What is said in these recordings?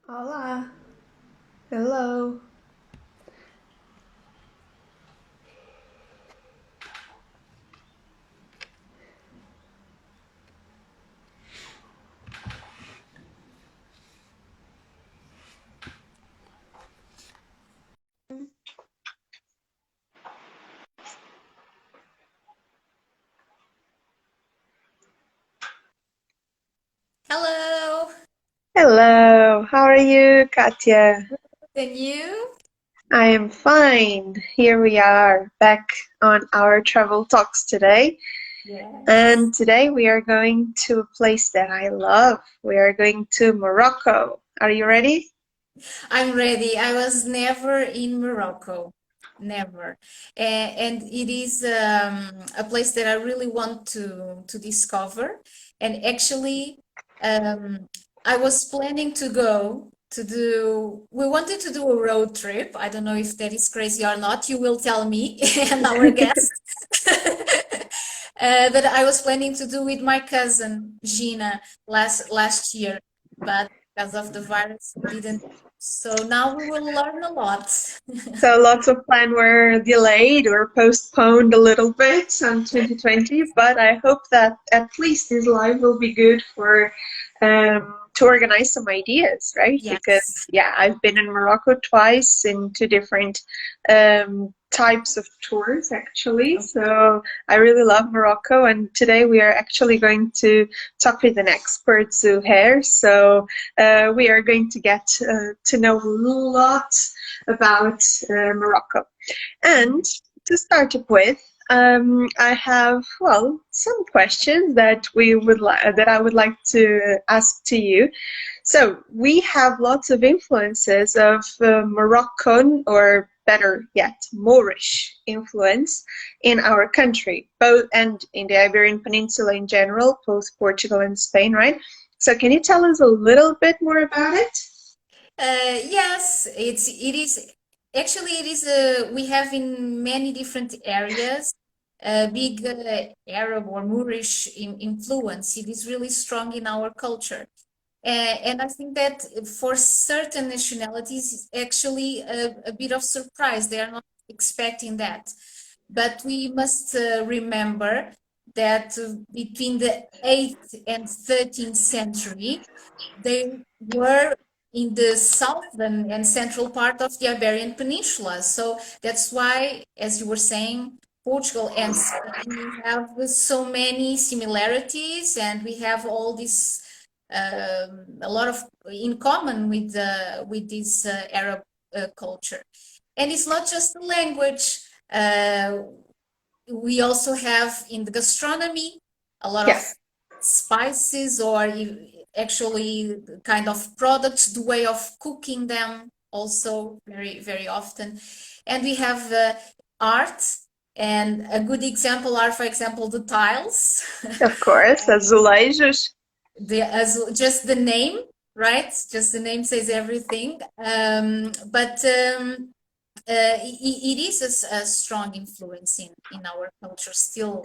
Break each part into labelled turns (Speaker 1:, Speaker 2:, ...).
Speaker 1: Olá, hello.
Speaker 2: Hello,
Speaker 1: Hello, how are you, Katya?
Speaker 2: and you?
Speaker 1: I am fine. Here we are back on our travel talks today.
Speaker 2: Yes.
Speaker 1: And today we are going to a place that I love. We are going to Morocco. Are you ready?
Speaker 2: I'm ready. I was never in Morocco, never. And it is a place that I really want to discover. And actually, um, I was planning to go to we wanted to do a road trip. I don't know if that is crazy or not. You will tell me and our guest. That I was planning to do with my cousin Gina last year, but because of the virus, didn't. So now we will learn a lot.
Speaker 1: So lots of plans were delayed or postponed a little bit on 2020, but I hope that at least this live will be good for to organize some ideas, right? Because
Speaker 2: Yes.
Speaker 1: yeah, I've been in Morocco twice in two different types of tours actually. So I really love Morocco, and today we are actually going to talk with an expert, Zouhair. So we are going to get to know a lot about Morocco. And to start up with, I have some questions that that I would like to ask to you. So we have lots of influences of Moroccan, or better yet, Moorish influence in our country, both and in the Iberian Peninsula in general, both Portugal and Spain, right? So can you tell us a little bit more about it?
Speaker 2: Yes, it is actually it is we have in many different areas a big Arab or Moorish influence. It is really strong in our culture. And I think that for certain nationalities, it's actually a bit of surprise. They are not expecting that. But we must remember that between the 8th and 13th century, they were in the southern and central part of the Iberian Peninsula. So that's why, as you were saying, Portugal and Spain, we have so many similarities, and we have all this a lot of in common with this Arab culture. And it's not just the language. We also have in the gastronomy a lot
Speaker 1: Yeah.
Speaker 2: of spices or actually kind of products, the way of cooking them also very often. And we have art, and a good example are, for example, the tiles.
Speaker 1: Of course, azulejos.
Speaker 2: Just the name, right? Just the name says everything. But it is a strong influence in our culture still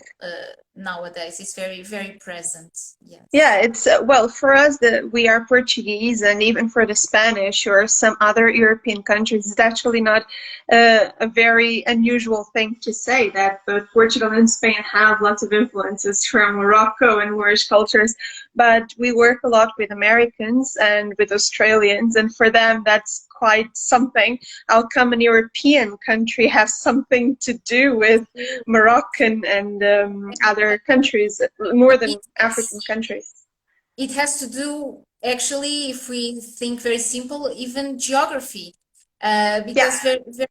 Speaker 2: nowadays. It's very present.
Speaker 1: Yeah,
Speaker 2: Yes.
Speaker 1: it's well, for us that we are Portuguese, and even for the Spanish or some other European countries, it's actually not a very unusual thing to say that both Portugal and Spain have lots of influences from Morocco and Moorish cultures. But we work a lot with Americans and with Australians, and for them that's quite something. How come an European country has something to do with Moroccan and other countries, more
Speaker 2: It
Speaker 1: than African
Speaker 2: has
Speaker 1: countries?
Speaker 2: it has to do actually, if we think very simple, even geography,
Speaker 1: Yeah,
Speaker 2: because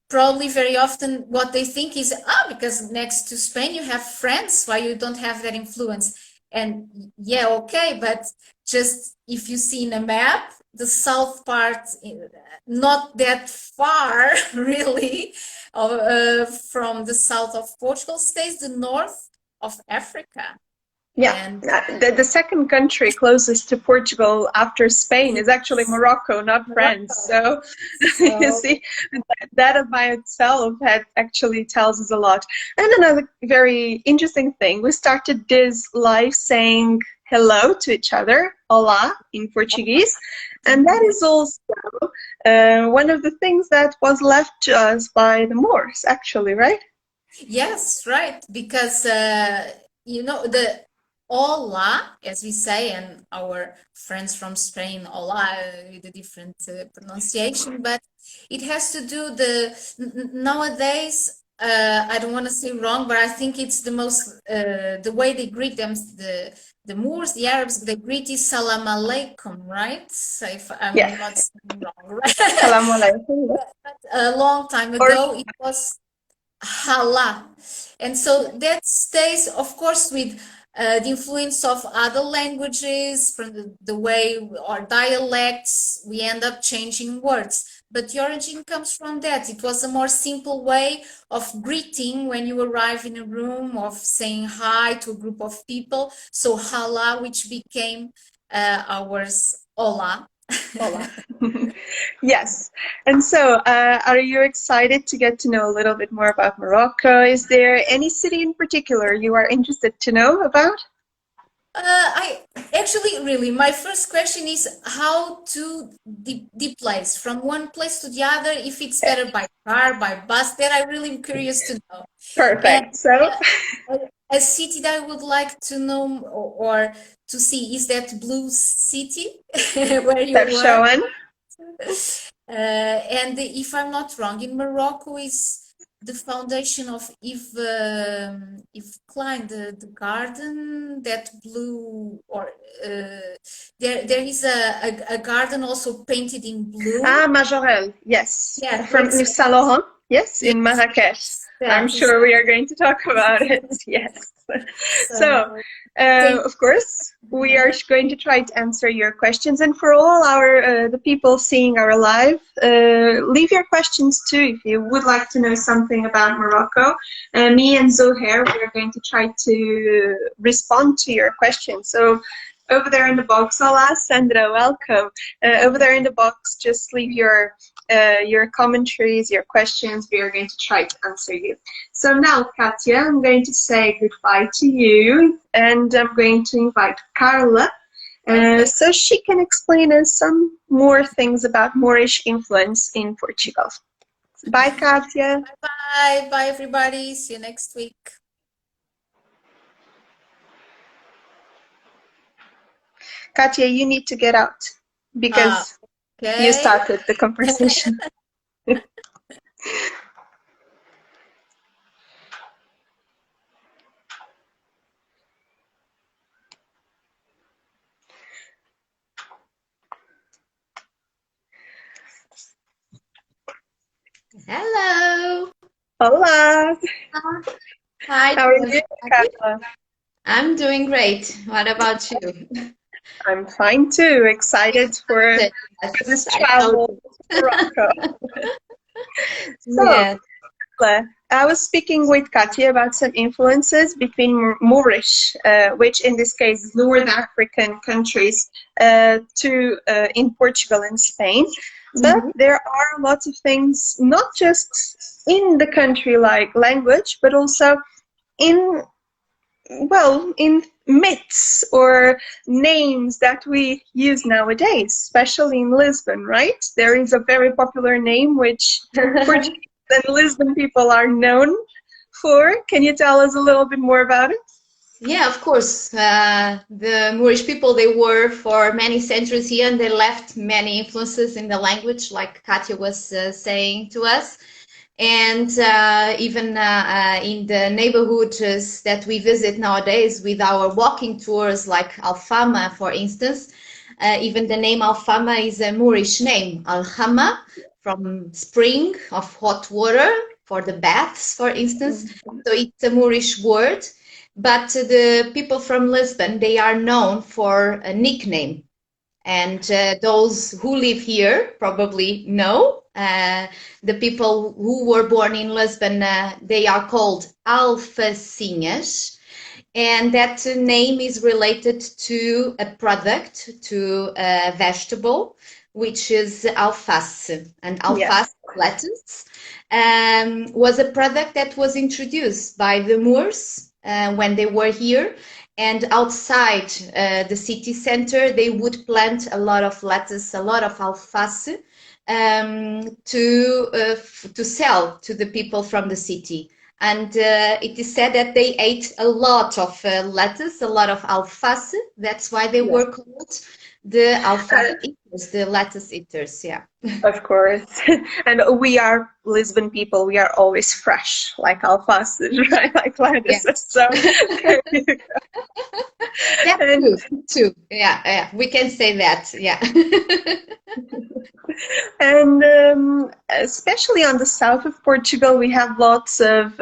Speaker 2: probably very often what they think is, because next to Spain you have France, why you don't have that influence? And yeah, okay, but just if you see in a map, the south part, not that far really, from the south of Portugal, stays the north of Africa.
Speaker 1: yeah.
Speaker 2: And
Speaker 1: The second country closest to Portugal after Spain is actually
Speaker 2: yes,
Speaker 1: Morocco, not France.
Speaker 2: Morocco.
Speaker 1: So you
Speaker 2: So
Speaker 1: see, that by itself that actually tells us a lot. And another very interesting thing, we started this live saying hello to each other, olá in Portuguese, and that is also one of the things that was left to us by the Moors, actually, right?
Speaker 2: Yes, right. Because the hola, as we say, and our friends from Spain, hola, with a different pronunciation, but it has to do nowadays. I don't want to say wrong, but I think it's the way they greet them, the Moors, the Arabs, they greet is salam alaikum, right? So if I'm not
Speaker 1: Yes.
Speaker 2: saying wrong, right?
Speaker 1: Salam alaikum.
Speaker 2: But a long time
Speaker 1: Or
Speaker 2: ago, it was hala. And so that stays, of course, with the influence of other languages, from the way our dialects, we end up changing words. But the origin comes from that. It was a more simple way of greeting when you arrive in a room, of saying hi to a group of people. So hala, which became ours, hola.
Speaker 1: hola. Yes. And so, are you excited to get to know a little bit more about Morocco? Is there any city in particular you are interested to know about?
Speaker 2: I actually, really, my first question is how to the place from one place to the other. If it's better by car, by bus, that I really am curious to know. And
Speaker 1: Perfect. So,
Speaker 2: a city that I would like to know or to see is that blue city where you were.
Speaker 1: 𝗧𝗹𝗸𝗀.
Speaker 2: And if I'm not wrong, in Morocco is the foundation of Yves Klein, the garden that blue, or there is a garden also painted in blue.
Speaker 1: Ah, Majorelle, yes.
Speaker 2: Yeah,
Speaker 1: From Yves Saint Laurent, yes, in
Speaker 2: yes,
Speaker 1: Marrakech. I'm
Speaker 2: that is
Speaker 1: sure we are going to talk about it, yes. So,
Speaker 2: thank
Speaker 1: of course, we are going to try to answer your questions. And for all the people seeing our live, leave your questions too if you would like to know something about Morocco. Me and Zouhair, we are going to try to respond to your questions. So, over there in the box, hola Sandra, welcome. Over there in the box, just leave your commentaries, your questions. We are going to try to answer you. So now, Katia, I'm going to say goodbye to you, and I'm going to invite Carla, so she can explain us some more things about Moorish influence in Portugal. Bye, Katia.
Speaker 2: Bye bye everybody. See you next week.
Speaker 1: Katia, you need to get out because you started the conversation.
Speaker 3: Hello.
Speaker 1: Hola.
Speaker 3: Hi.
Speaker 1: How are you, Carla?
Speaker 3: I'm doing great. What about you?
Speaker 1: I'm fine too. Excited for this travel to Morocco. So,
Speaker 3: Yes.
Speaker 1: I was speaking with Katia about some influences between Moorish, which in this case is North African countries, in Portugal and Spain. But there are lots of things, not just in the country like language, but also in myths or names that we use nowadays, especially in Lisbon, right? There is a very popular name which Portuguese and Lisbon people are known for. Can you tell us a little bit more about it?
Speaker 3: Yeah, of course. The Moorish people, they were for many centuries here, and they left many influences in the language, like Katia was saying to us. And even in the neighborhoods that we visit nowadays with our walking tours, like Alfama, for instance, even the name Alfama is a Moorish name, Al-Hama, from spring of hot water for the baths, for instance. So it's a Moorish word. But the people from Lisbon, they are known for a nickname. And those who live here probably know. The people who were born in Lisbon, they are called Alfacinhas. And that name is related to a product, to a vegetable, which is alface. And alface, lettuce, was a product that was introduced by the Moors when they were here. and outside the city center, they would plant a lot of lettuce, a lot of alface, to sell to the people from the city. And it is said that they ate a lot of lettuce, a lot of alface. That's why they were called the alface eaters, the lettuce eaters. Yeah.
Speaker 1: Of course. And we are Lisbon people. We are always fresh, like alface, right? Like lettuce.
Speaker 3: Yeah.
Speaker 1: So there you go.
Speaker 3: That's
Speaker 1: And,
Speaker 3: true. Yeah, yeah, we can say that. Yeah.
Speaker 1: and especially on the south of Portugal, we have lots of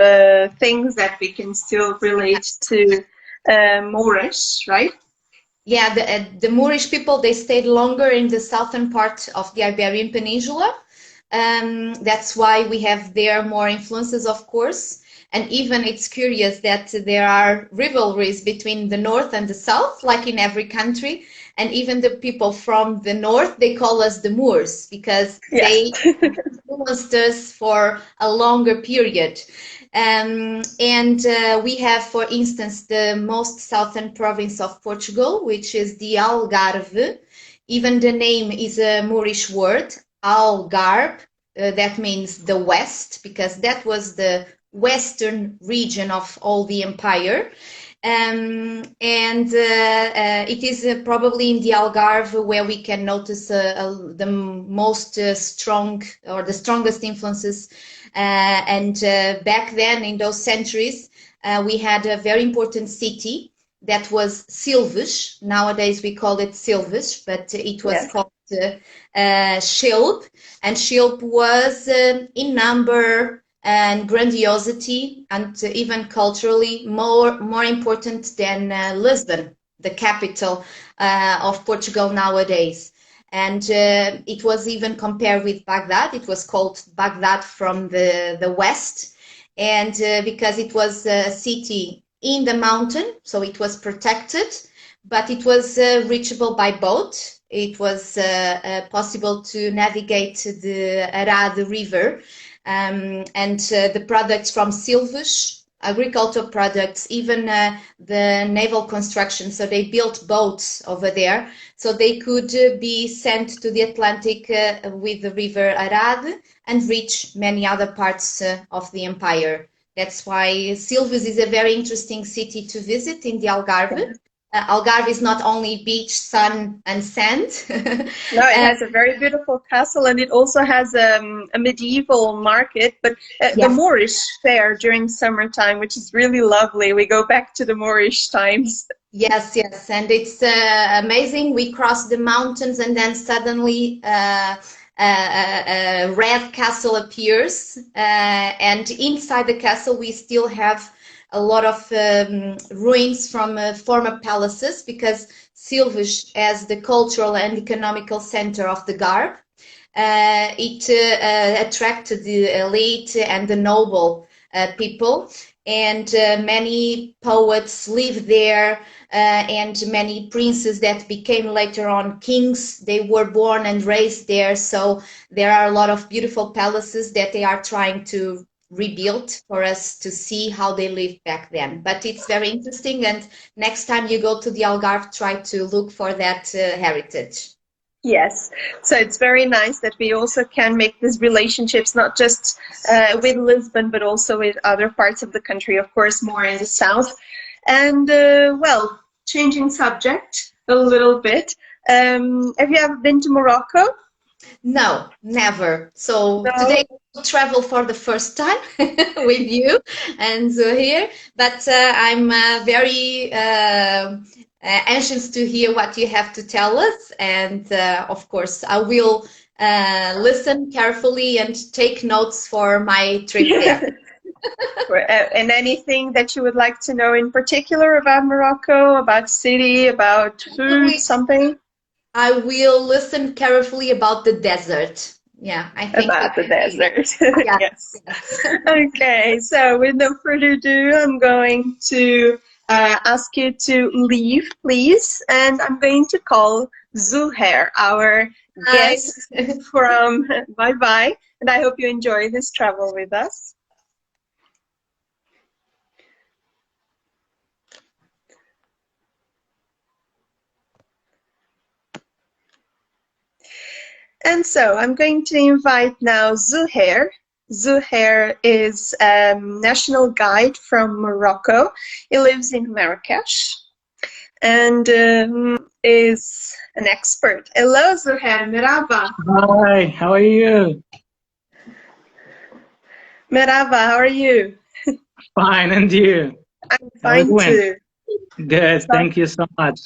Speaker 1: things that we can still relate to Moorish, right?
Speaker 3: Yeah, the Moorish people, they stayed longer in the southern part of the Iberian Peninsula. That's why we have there more influences, of course. And even it's curious that there are rivalries between the north and the south, like in every country. And even the people from the north, they call us the Moors because they influenced us for a longer period. We have, for instance, the most southern province of Portugal, which is the Algarve. Even the name is a Moorish word, Algarve. That means the west, because that was the western region of all the empire. It is probably in the Algarve where we can notice the most strong or the strongest influences. Back then, in those centuries, we had a very important city that was 𝗧𝗹𝗸𝗀. Nowadays we call it 𝗧𝗹𝗸𝗀, but it was called 𝗧𝗹𝗸𝗀. And 𝗧𝗹𝗸𝗀 was in number and grandiosity and even culturally more important than Lisbon, the capital of Portugal nowadays. And it was even compared with Baghdad. It was called Baghdad from the west, and because it was a city in the mountain, so it was protected, but it was reachable by boat. It was possible to navigate the 𝗧𝗹𝗸𝗀 river, and the products from 𝗧𝗹𝗸𝗀, agricultural products, even the naval construction. So they built boats over there, so they could be sent to the Atlantic with the river 𝗧𝗹𝗸𝗀 and reach many other parts of the empire. That's why 𝗧𝗹𝗸𝗀 is a very interesting city to visit in the Algarve. Algarve is not only beach, sun, and sand.
Speaker 1: No, it has a very beautiful castle, and it also has a medieval market, but the Moorish fair during summertime, which is really lovely. We go back to the Moorish times.
Speaker 3: Yes, yes, and it's amazing. We cross the mountains, and then suddenly a red castle appears, and inside the castle we still have a lot of ruins from former palaces, because 𝗧𝗹𝗸𝗀, as the cultural and economical center of the Garb, it attracted the elite and the noble people, and many poets lived there, and many princes that became later on kings, they were born and raised there. So there are a lot of beautiful palaces that they are trying to rebuild for us to see how they lived back then. But it's very interesting, and next time you go to the Algarve, try to look for that heritage.
Speaker 1: Yes, so it's very nice that we also can make these relationships, not just with Lisbon, but also with other parts of the country, of course, more in the south. And well, changing subject a little bit, have you ever been to Morocco?
Speaker 3: No, never. So today we'll travel for the first time with you and Zouhair, but I'm very anxious to hear what you have to tell us, and of course I will listen carefully and take notes for my trip there.
Speaker 1: And anything that you would like to know in particular about Morocco, about city, about food, something?
Speaker 3: I will listen carefully about the desert. Yeah, I think
Speaker 1: about the desert.
Speaker 3: Yes.
Speaker 1: Okay, so with no further ado, I'm going to ask you to leave, please, and I'm going to call Zouhair, our guest from Bye-bye, and I hope you enjoy this travel with us. And so I'm going to invite now Zouhair. Zouhair is a national guide from Morocco. He lives in Marrakesh and is an expert. Hello, Zouhair. Merhaba.
Speaker 4: Hi, how are you?
Speaker 1: Merhaba, how are you?
Speaker 4: Fine, and you?
Speaker 1: I'm
Speaker 4: How are you
Speaker 1: fine
Speaker 4: doing?
Speaker 1: too.
Speaker 4: Good, thank you so much.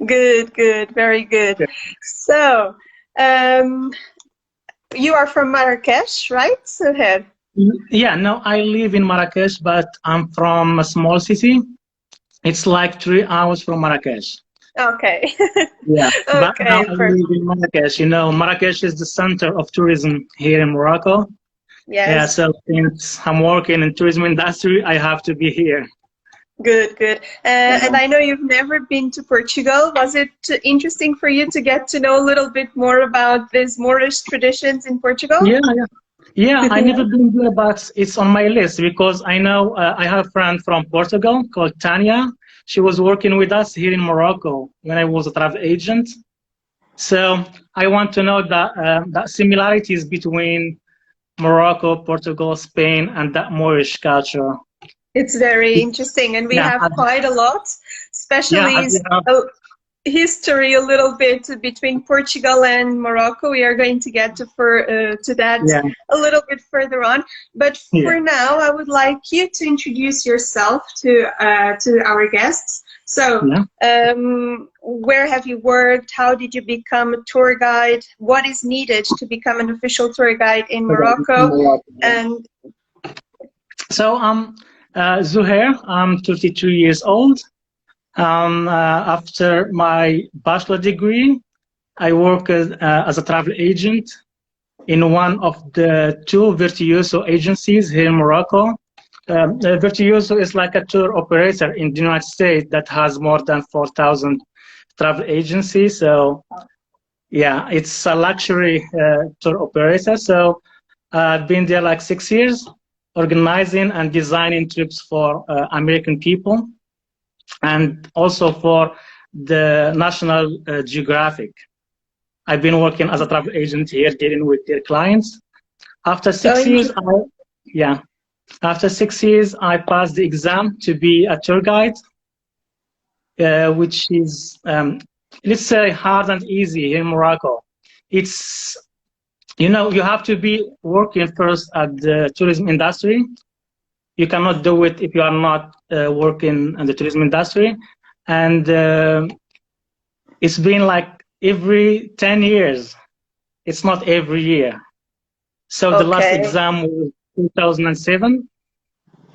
Speaker 1: Good, good, very good.
Speaker 4: Good.
Speaker 1: So, you are from Marrakesh, right, Zouhair?
Speaker 4: Yeah, no, I live in Marrakesh, but I'm from a small city. It's like 3 hours from Marrakesh.
Speaker 1: Okay.
Speaker 4: Yeah, but now
Speaker 1: Okay,
Speaker 4: I live in Marrakesh. You know, Marrakesh is the center of tourism here in Morocco. Yeah,
Speaker 1: yes.
Speaker 4: so since I'm working in tourism industry, I have to be here.
Speaker 1: Good, good. And I know you've never been to Portugal. Was it interesting for you to get to know a little bit more about these Moorish traditions in Portugal?
Speaker 4: Yeah, I never been there, but it's on my list because I know I have a friend from Portugal called Tanya. She was working with us here in Morocco when I was a travel agent. So I want to know that similarities between Morocco, Portugal, Spain, and that Moorish culture.
Speaker 1: It's very interesting, and we
Speaker 4: Yeah,
Speaker 1: have quite a lot,
Speaker 4: yeah,
Speaker 1: especially
Speaker 4: as you have,
Speaker 1: history a little bit between Portugal and Morocco. We are going to get to that
Speaker 4: yeah,
Speaker 1: a little bit further on. But
Speaker 4: yeah.
Speaker 1: for now, I would like you to introduce yourself to our guests. So,
Speaker 4: Yeah.
Speaker 1: where have you worked? How did you become a tour guide? What is needed to become an official tour guide in Morocco? And
Speaker 4: so I'm Zouhair. I'm 32 years old. After my bachelor degree, I work as a travel agent in one of the two Virtuoso agencies here in Morocco. Virtuoso is like a tour operator in the United States that has more than 4,000 travel agencies. So yeah, it's a luxury tour operator. So I've been there like 6 years, organizing and designing trips for American people, and also for the National Geographic. I've been working as a travel agent here, dealing with their clients. After 6 years, after 6 years, I passed the exam to be a tour guide, which is, let's say, hard and easy here in Morocco. It's, you know, you have to be working first at the tourism industry. You cannot do it if you are not working in the tourism industry. And it's been like every 10 years. It's not every year. So the last exam was 2007,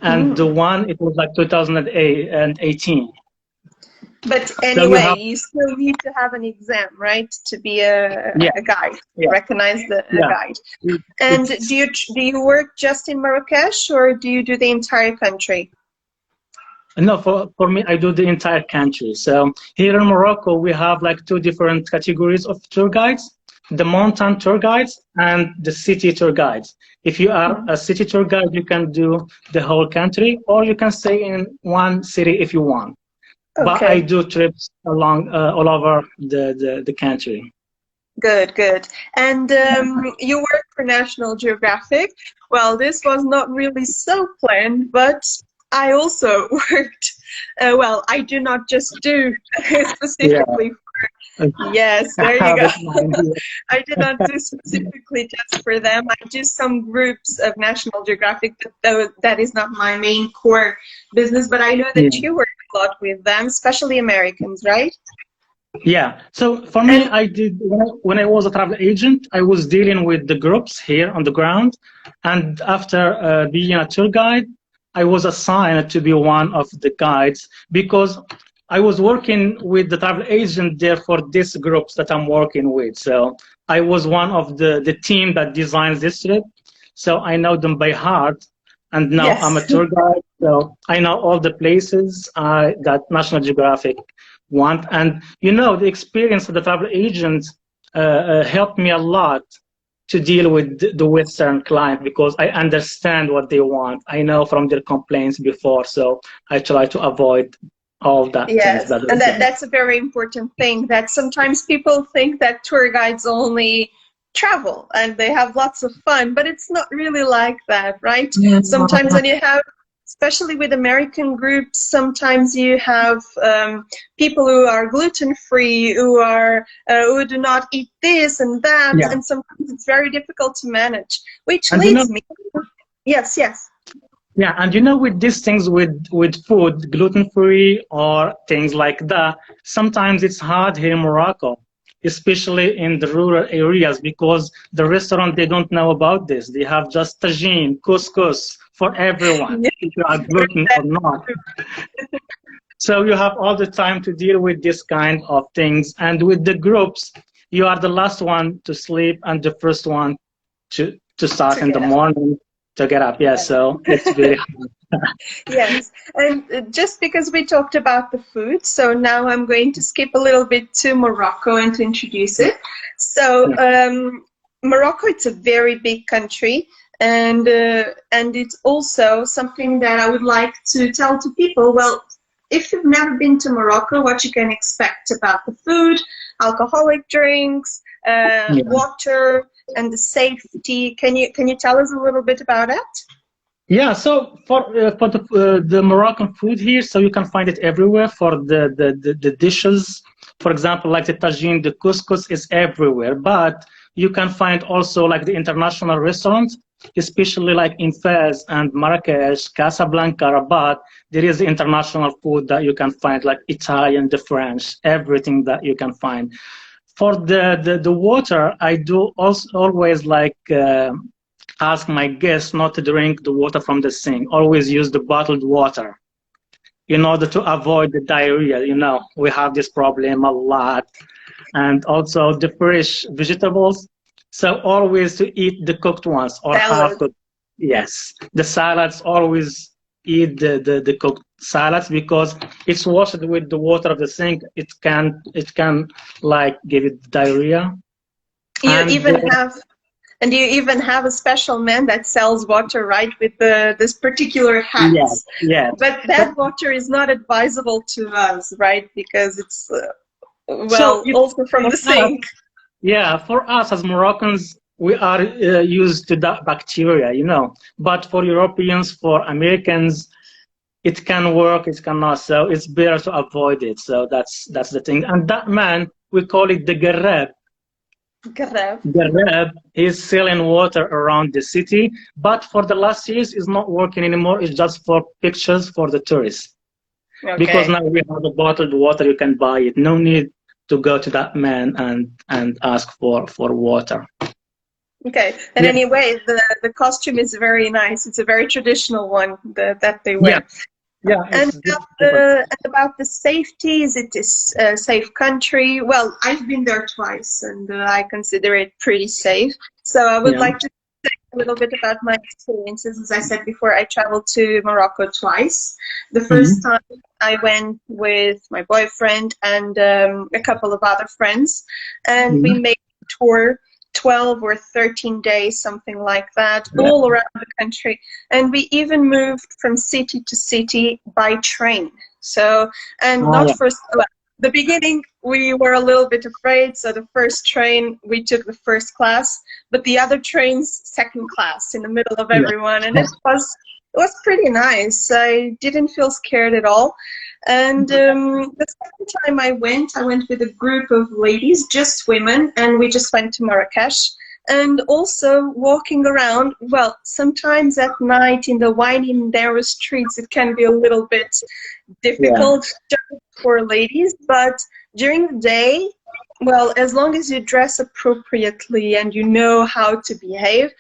Speaker 4: and the one, it was like 2018.
Speaker 1: But anyway, you still need to have an exam, right, to be a guide, recognize a guide. And do you work just in Marrakesh, or do you do the entire country?
Speaker 4: No, for me, I do the entire country. So here in Morocco, we have like two different categories of tour guides: the mountain tour guides and the city tour guides. If you are a city tour guide, you can do the whole country, or you can stay in one city if you want. But I do trips along all over the country.
Speaker 1: Good, good. And you work for National Geographic. Well, this was not really so planned, but I also worked. Well, I do not just do specifically for. Yes, there you go. I did not do specifically just for them. I do some groups of National Geographic, though that is not my main core business. But I know that you work a lot with them, especially Americans, right?
Speaker 4: Yeah. So for me, I did, when I was a travel agent, I was dealing with the groups here on the ground. And after being a tour guide, I was assigned to be one of the guides because I was working with the travel agent there for these groups that I'm working with. So I was one of the team that designs this trip. So I know them by heart. And now I'm a tour guide. So I know all the places that National Geographic want. And, you know, the experience of the travel agent helped me a lot to deal with the Western client because I understand what they want. I know from their complaints before. So I try to avoid all that things
Speaker 1: Yes,
Speaker 4: that
Speaker 1: and that's a very important thing, that sometimes people think that tour guides only travel and they have lots of fun, but it's not really like that, right? Sometimes when you have, especially with American groups, sometimes you have people who are gluten-free, who do not eat this and that,
Speaker 4: yeah.
Speaker 1: and sometimes it's very difficult to manage, which
Speaker 4: And
Speaker 1: leads me, yes.
Speaker 4: Yeah, and with these things with food, gluten-free or things like that, sometimes it's hard here in Morocco, especially in the rural areas, because the restaurant, they don't know about this. They have just tagine, couscous for everyone, if you are gluten or not. So you have all the time to deal with this kind of things. And with the groups, you are the last one to sleep and the first one to start in the morning to get up. Yeah, so it's very hard.
Speaker 1: Yes, and just because we talked about the food, so now I'm going to skip a little bit to Morocco and to introduce it. So Morocco, it's a very big country, and it's also something that I would like to tell to people. Well, if you've never been to Morocco, what you can expect about the food, alcoholic drinks, water, and the safety. Can you tell us a little bit about it?
Speaker 4: Yeah, so for the Moroccan food here, so you can find it everywhere. For the dishes, for example, like the tagine, the couscous is everywhere. But you can find also like the international restaurants, especially like in Fez and Marrakesh, Casablanca, Rabat. There is international food that you can find, like Italian, the French, everything that you can find. For the water, I do also always like ask my guests not to drink the water from the sink. Always use the bottled water in order to avoid the diarrhea. We have this problem a lot. And also the fresh vegetables. So always to eat the cooked ones or half cooked. Yes, the salads, always eat the cooked salads, because it's washed with the water of the sink. It can like give it diarrhea.
Speaker 1: And you even have a special man that sells water, right, with this particular hat.
Speaker 4: Yes.
Speaker 1: But that water is not advisable to us, right, because it's also from the sink.
Speaker 4: Yeah, for us as Moroccans, we are used to that bacteria, But for Europeans, for Americans, it can work, it cannot. So it's better to avoid it. So that's the thing. And that man, we call it the 𝗧𝗹𝗃𝗀. 𝗧𝗹𝗃 is selling water around the city, but for the last years, it's not working anymore. It's just for pictures for the tourists. Okay. Because now we have the bottled water, you can buy it. No need to go to that man and ask for water.
Speaker 1: Okay, and anyway, the costume is very nice. It's a very traditional one that they wear.
Speaker 4: Yeah.
Speaker 1: And about the safety, is it a safe country? Well, I've been there twice, and I consider it pretty safe. So I would like to say a little bit about my experiences. As I said before, I traveled to Morocco twice. The first time I went with my boyfriend and a couple of other friends, and we made a tour, 12 or 13 days, something like that, all around the country. And we even moved from city to city by train. So, and the beginning, we were a little bit afraid. So the first train, we took the first class, but the other trains, second class, in the middle of everyone. And it was pretty nice. I didn't feel scared at all. And the second time I went with a group of ladies, just women, and we just went to Marrakesh. And also walking around, well, sometimes at night in the winding narrow streets, it can be a little bit difficult for ladies. But during the day, well, as long as you dress appropriately and you know how to behave,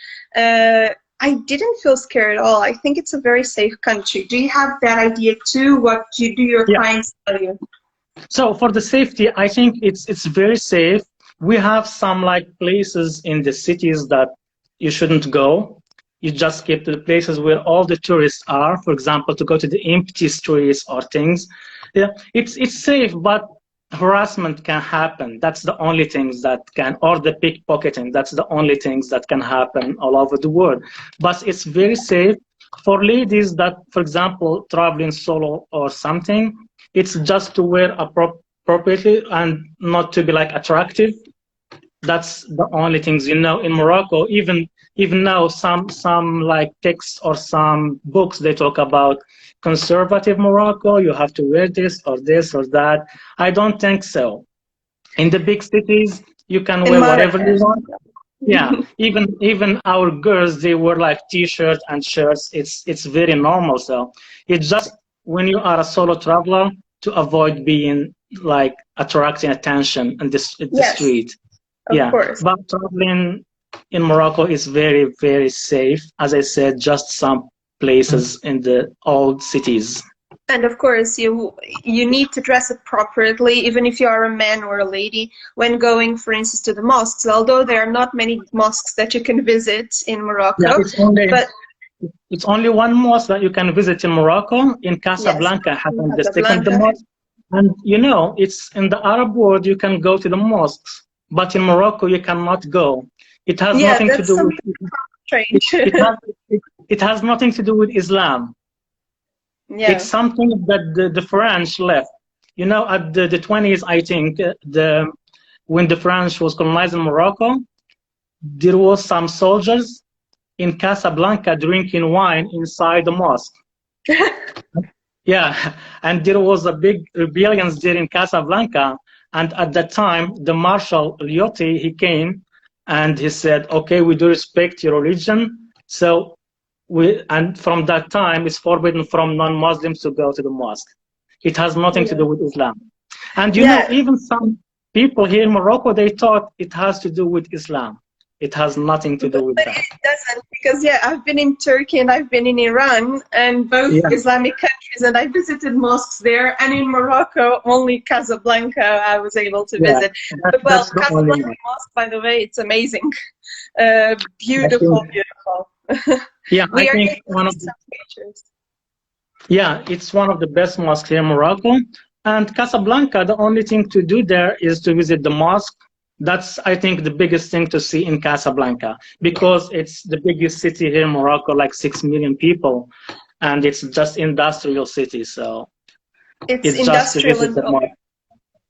Speaker 1: I didn't feel scared at all. I think it's a very safe country. Do you have that idea too? What do your clients tell you?
Speaker 4: So for the safety, I think it's very safe. We have some like places in the cities that you shouldn't go. You just keep to the places where all the tourists are. For example, to go to the empty streets or things. Yeah, it's safe, but harassment can happen. That's the only things that can, or the pickpocketing. That's the only things that can happen all over the world. But it's very safe for ladies that, for example, traveling solo or something. It's just to wear appropriately and not to be like attractive. That's the only things, in Morocco. Even now, some like texts or some books, they talk about conservative Morocco. You have to wear this or that. I don't think so. In the big cities, you can wear whatever you want. Yeah, even our girls, they wear like t-shirts and shirts. It's very normal. So it's just when you are a solo traveler, to avoid being like attracting attention in the street.
Speaker 1: Of course.
Speaker 4: But traveling in Morocco is very, very safe. As I said, just some places in the old cities.
Speaker 1: And of course, you need to dress appropriately, even if you are a man or a lady, when going, for instance, to the mosques. Although there are not many mosques that you can visit in Morocco,
Speaker 4: it's only one mosque that you can visit in Morocco, in Casablanca, the second mosque. And it's in the Arab world, you can go to the mosques, but in Morocco you cannot go. It has nothing to do with it has nothing to do with Islam.
Speaker 1: Yeah.
Speaker 4: It's something that the French left. At the 20s, I think, when the French was colonizing Morocco, there was some soldiers in Casablanca drinking wine inside the mosque. Yeah, and there was a big rebellion there in Casablanca. And at that time, the Marshal 𝗧𝗹𝗸𝘀, he came and he said, okay, we do respect your religion. So and from that time, it's forbidden from non-Muslims to go to the mosque. It has nothing to do with Islam. And even some people here in Morocco, they thought it has to do with Islam. It has nothing to do with that.
Speaker 1: It doesn't, because I've been in Turkey and I've been in Iran, and both Islamic countries, and I visited mosques there. And in Morocco, only Casablanca I was able to visit. But Casablanca Mosque, by the way, it's amazing, beautiful.
Speaker 4: Yeah, I think it's one of the best mosques here in Morocco. And Casablanca, the only thing to do there is to visit the mosque. That's, I think, the biggest thing to see in Casablanca, because it's the biggest city here in Morocco, like 6 million people, and it's just industrial city. So
Speaker 1: it's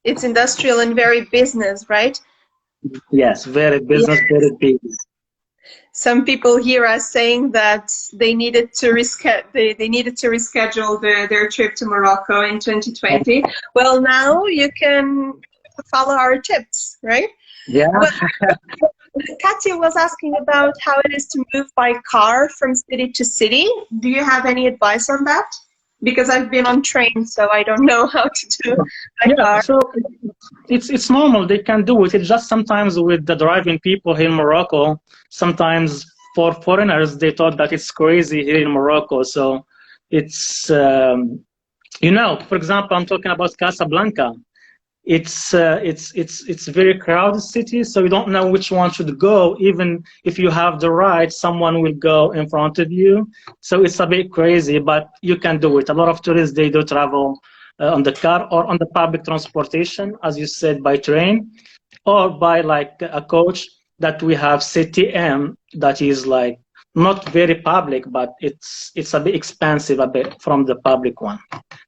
Speaker 1: industrial and very business, right?
Speaker 4: Yes, very business, very big.
Speaker 1: Some people here are saying that they needed to reschedule their trip to Morocco in 2020. Well, now you can follow our tips, right?
Speaker 4: Yeah.
Speaker 1: Katya was asking about how it is to move by car from city to city. Do you have any advice on that? Because I've been on train, so I don't know how to do by car.
Speaker 4: So it's normal. They can do it. It's just sometimes with the driving people here in Morocco, sometimes for foreigners, they thought that it's crazy here in Morocco. So it's, for example, I'm talking about Casablanca. It's very crowded city, so you don't know which one should go. Even if you have the right, someone will go in front of you. So it's a bit crazy, but you can do it. A lot of tourists, they do travel on the car or on the public transportation, as you said, by train, or by like a coach that we have 𝗧𝗹𝗸𝗀, that is like not very public, but it's a bit expensive a bit from the public one.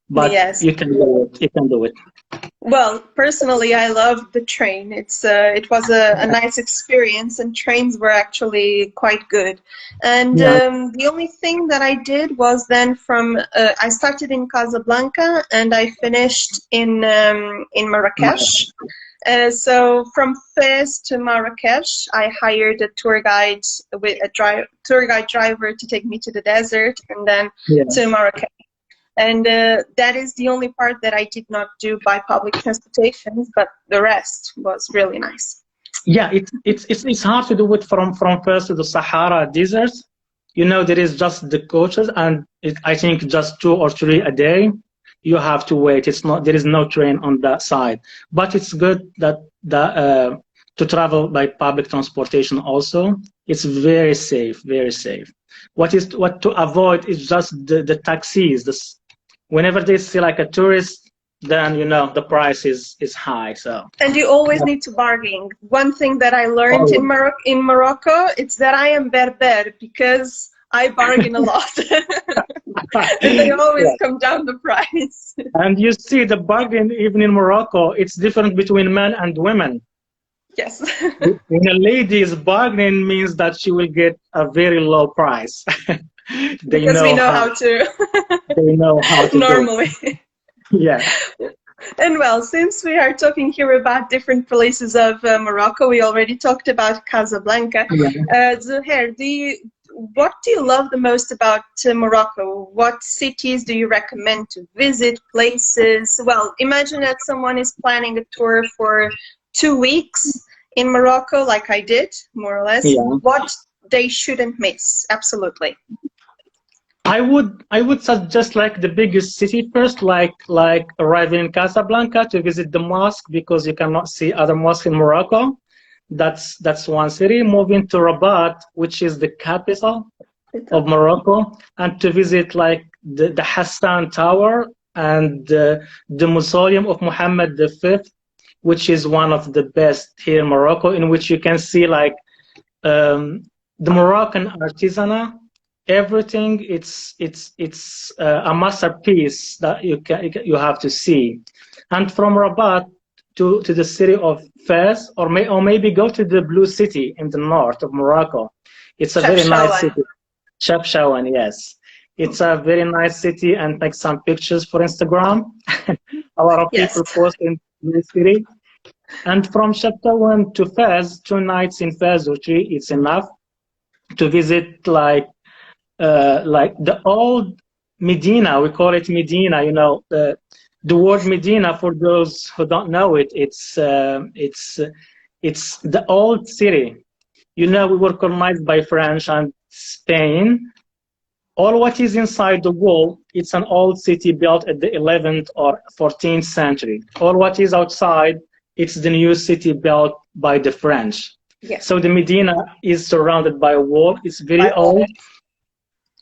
Speaker 4: But you can do it. You can do it.
Speaker 1: Well, personally, I loved the train. It was a nice experience, and trains were actually quite good. And the only thing that I did was then I started in Casablanca and I finished in Marrakesh. So from Fez to Marrakesh, I hired a tour guide driver to take me to the desert, and then to Marrakesh. And that is the only part that I did not do by public transportation, but the rest was really nice.
Speaker 4: Yeah, it's hard to do it from Fez to the Sahara Desert. There is just the coaches, and I think just 2 or 3 a day. You have to wait. There is no train on that side. But it's good that to travel by public transportation also. It's very safe, very safe. What to avoid is just the taxis. Whenever they see like a tourist, then the price is high. So.
Speaker 1: And you always need to bargain. One thing that I learned in Morocco, it's that I am Berber, because I bargain a lot. And they always
Speaker 4: Yeah.
Speaker 1: come down the price.
Speaker 4: And you see the bargain even in Morocco, it's different between men and women.
Speaker 1: Yes.
Speaker 4: When a lady is bargaining means that she will get a very low price. They
Speaker 1: Because we
Speaker 4: know
Speaker 1: know
Speaker 4: how
Speaker 1: how to
Speaker 4: they know how to do it.
Speaker 1: normally.
Speaker 4: Yeah.
Speaker 1: And well, since we are talking here about different places of Morocco, we already talked about Casablanca.
Speaker 4: Yeah.
Speaker 1: Zouhair, what do you love the most about Morocco? What cities do you recommend to visit, places? Well, imagine that someone is planning a tour for 2 weeks in Morocco, like I did, more or less.
Speaker 4: Yeah.
Speaker 1: What they shouldn't miss, absolutely.
Speaker 4: I would suggest like the biggest city first, like arriving in Casablanca to visit the mosque, because you cannot see other mosques in Morocco. That's one city. Moving to Rabat, which is the capital of Morocco, and to visit like the Hassan Tower and the Mausoleum of Muhammad V, which is one of the best here in Morocco, in which you can see like the Moroccan artisanal. Everything, it's a masterpiece that you have to see. And from Rabat to the city of Fez, or maybe go to the Blue City in the north of Morocco. It's a very nice city. 𝗧𝗹𝗸𝗀, yes. It's a very nice city, and take some pictures for Instagram. A lot of people post in the city. And from 𝗧𝗹𝗸𝗀 to Fez, 2 nights in Fez or 3, it's enough to visit like the old Medina. We call it Medina. You know, the word Medina, for those who don't know it, it's the old city. You know, we were colonized by French and Spain. All what is inside the wall, it's an old city built at the 11th or 14th century. All what is outside, it's the new city built by the French.
Speaker 1: Yes.
Speaker 4: So the Medina is surrounded by a wall. It's very old.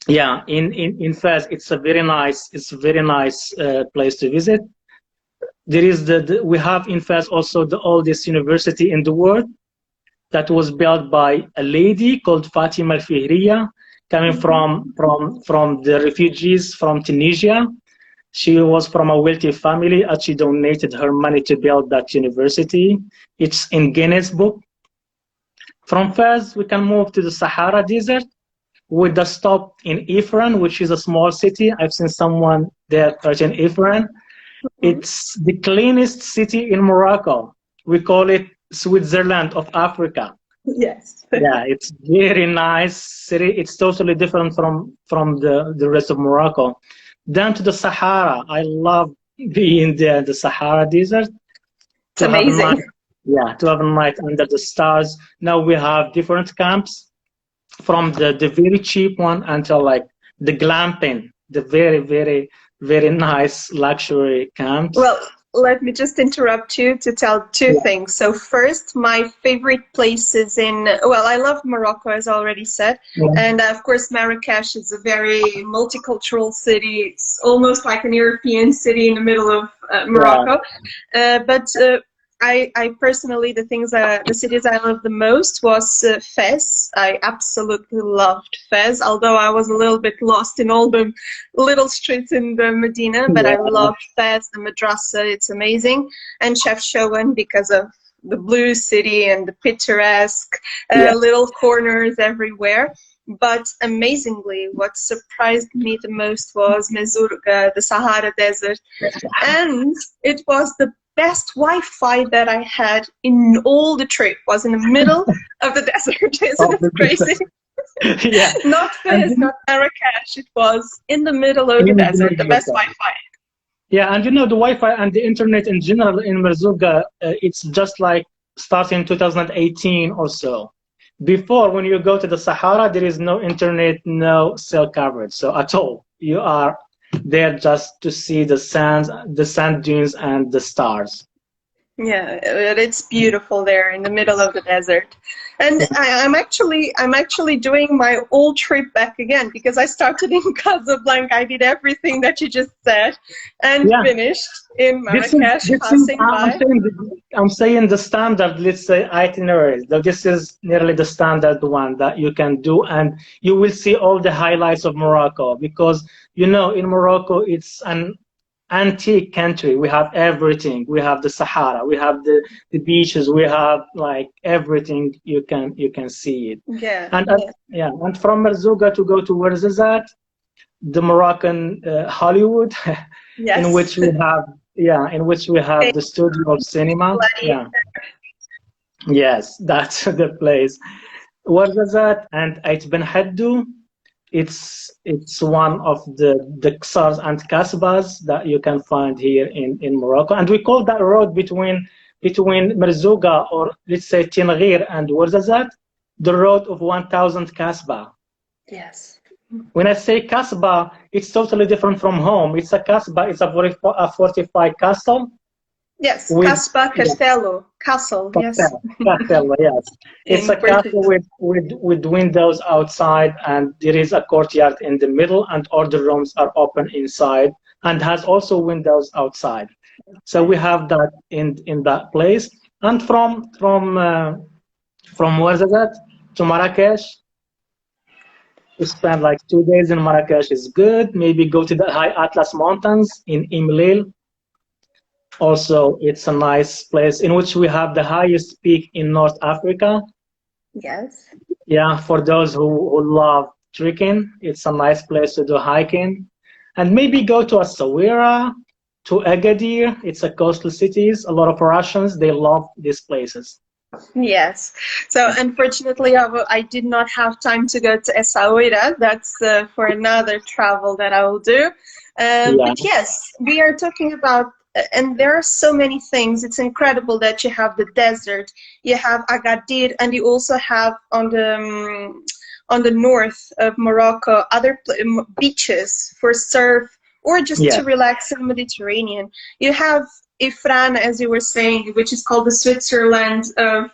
Speaker 4: Yeah, in Fez, it's a very nice place to visit. There is we have in Fez also the oldest university in the world, that was built by a lady called Fatima al-Fihriya, coming from the refugees from Tunisia. She was from a wealthy family, and she donated her money to build that university. It's in Guinness Book. From Fez, we can move to the Sahara Desert, with the stop in Ifran, which is a small city. I've seen someone there in Ifran. It's the cleanest city in Morocco. We call it Switzerland of Africa.
Speaker 1: Yes.
Speaker 4: Yeah, it's very nice city. It's totally different from the rest of Morocco. Then to the Sahara. I love being there, the Sahara Desert.
Speaker 1: It's amazing.
Speaker 4: To have a night under the stars. Now we have different camps, from the very cheap one until like the glamping, the very, very, very nice luxury camps.
Speaker 1: Well, let me just interrupt you to tell 2 things. So first, my favorite places I love Morocco, as I already said. And of course, Marrakesh is a very multicultural city. It's almost like an European city in the middle of Morocco. But I personally, the cities I loved the most was Fez. I absolutely loved Fez, although I was a little bit lost in all the little streets in the Medina, but I loved Fez, the madrasa, it's amazing. And 𝗧𝗹𝗸𝗀, because of the blue city and the picturesque little corners everywhere. But amazingly, what surprised me the most was Mezzouga, the Sahara Desert. And it was the best Wi-Fi that I had in all the trip. Was in the middle of the desert. Isn't it crazy?
Speaker 4: Yeah.
Speaker 1: Not Fez, not Marrakesh. It was in the middle of the desert, the best Wi-Fi.
Speaker 4: Yeah, and you know, the Wi-Fi and the internet in general in Merzouga, it's just like starting 2018 or so. Before, when you go to the Sahara, there is no internet, no cell coverage, so at all. You are there just to see the sand dunes and the stars.
Speaker 1: Yeah, it's beautiful there in the middle of the desert. And I'm actually doing my old trip back again, because I started in Casablanca. I did everything that you just said and finished in Marrakesh, passing by.
Speaker 4: I'm saying the standard, let's say, itinerary. This is nearly the standard one that you can do, and you will see all the highlights of Morocco, because, you know, in Morocco, it's an antique country. We have everything. We have the Sahara, we have the beaches, we have like everything. You can see it. And from Merzouga to go to Ouarzazate, the Moroccan Hollywood, in which we have the studio of cinema. Yes, that's the place. Ouarzazate and 𝗧𝗿𝗃𝗀𝗀, it's one of the 𝗧𝗹𝗸𝗀 and kasbahs that you can find here in Morocco, and we call that road between Merzouga, or let's say Tinghir, and Ouarzazate, the road of 1,000 kasbah.
Speaker 1: Yes.
Speaker 4: When I say kasbah, it's totally different from home. It's a kasbah. It's a fortified castle.
Speaker 1: Yes, kasbah, castelo, castle. Yes.
Speaker 4: Castle, yes. It's a castle with windows outside, and there is a courtyard in the middle, and all the rooms are open inside, and has also windows outside. So we have that in that place. And from Ouarzazate to Marrakesh, to spend like 2 days in Marrakesh is good. Maybe go to the High Atlas Mountains in Imlil. Also, it's a nice place in which we have the highest peak in North Africa.
Speaker 1: Yes.
Speaker 4: Yeah, for those who love trekking, it's a nice place to do hiking. And maybe go to Essaouira, to Agadir. It's a coastal cities. A lot of Russians, they love these places.
Speaker 1: Yes. So unfortunately, I did not have time to go to Essaouira. That's for another travel that I will do. But yes, we are talking about, and there are so many things. It's incredible that you have the desert, you have Agadir, and you also have on the north of Morocco other beaches for surf or just to relax in the Mediterranean. You have Ifrane, as you were saying, which is called the Switzerland of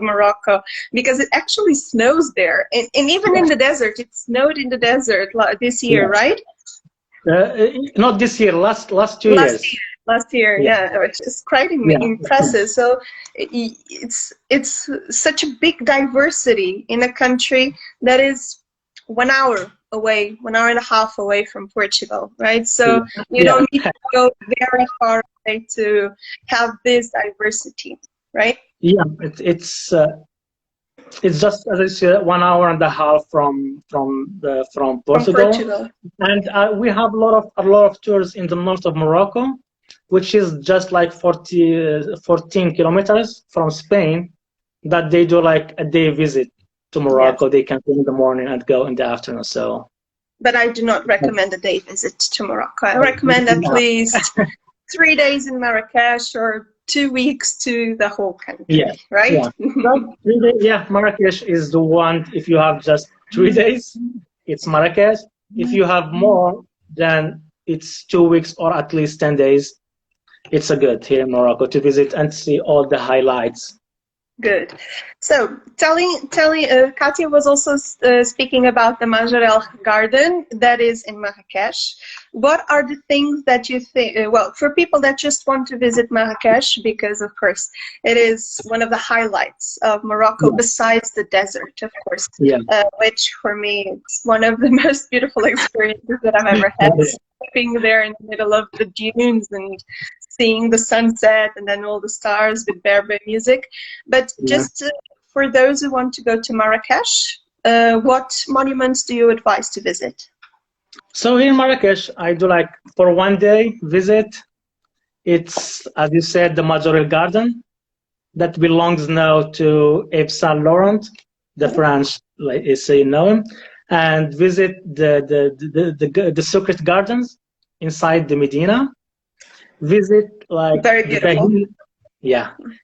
Speaker 1: Morocco, because it actually snows there, and even in the desert. It snowed in the desert this year, right?
Speaker 4: Not this year, last 2 years.
Speaker 1: Last year, which is quite impressive. So it's such a big diversity in a country that is 1 hour away, 1.5 hours away from Portugal, right? So you don't need to go very far away to have this diversity, right?
Speaker 4: Yeah, it's just, as I said, 1.5 hours from Portugal. And we have a lot of tours in the north of Morocco, which is just like 14 kilometers from Spain, that they do like a day visit to Morocco. They can come in the morning and go in the afternoon. So, but
Speaker 1: I do not recommend a day visit to Morocco. I recommend at least 3 days in Marrakesh or 2 weeks to the whole country, right?
Speaker 4: Marrakesh is the one. If you have just 3 days, it's Marrakesh. If you have more, then it's 2 weeks or at least 10 days. It's a good here in Morocco to visit and see all the highlights.
Speaker 1: Good. So, Katia was also speaking about the Amaral garden that is in Marrakesh. What are the things that you think, well, for people that just want to visit Marrakesh, because of course it is one of the highlights of Morocco besides the desert, of course, which for me it's one of the most beautiful experiences that I've ever had. Being there in the middle of the dunes and seeing the sunset and then all the stars with Berber music. But just for those who want to go to Marrakesh, what monuments do you advise to visit?
Speaker 4: So in Marrakesh, I do like for 1 day visit. It's, as you said, the Majorelle Garden that belongs now to Yves Saint Laurent, the French, like is known, and visit the secret gardens inside the Medina. Visit like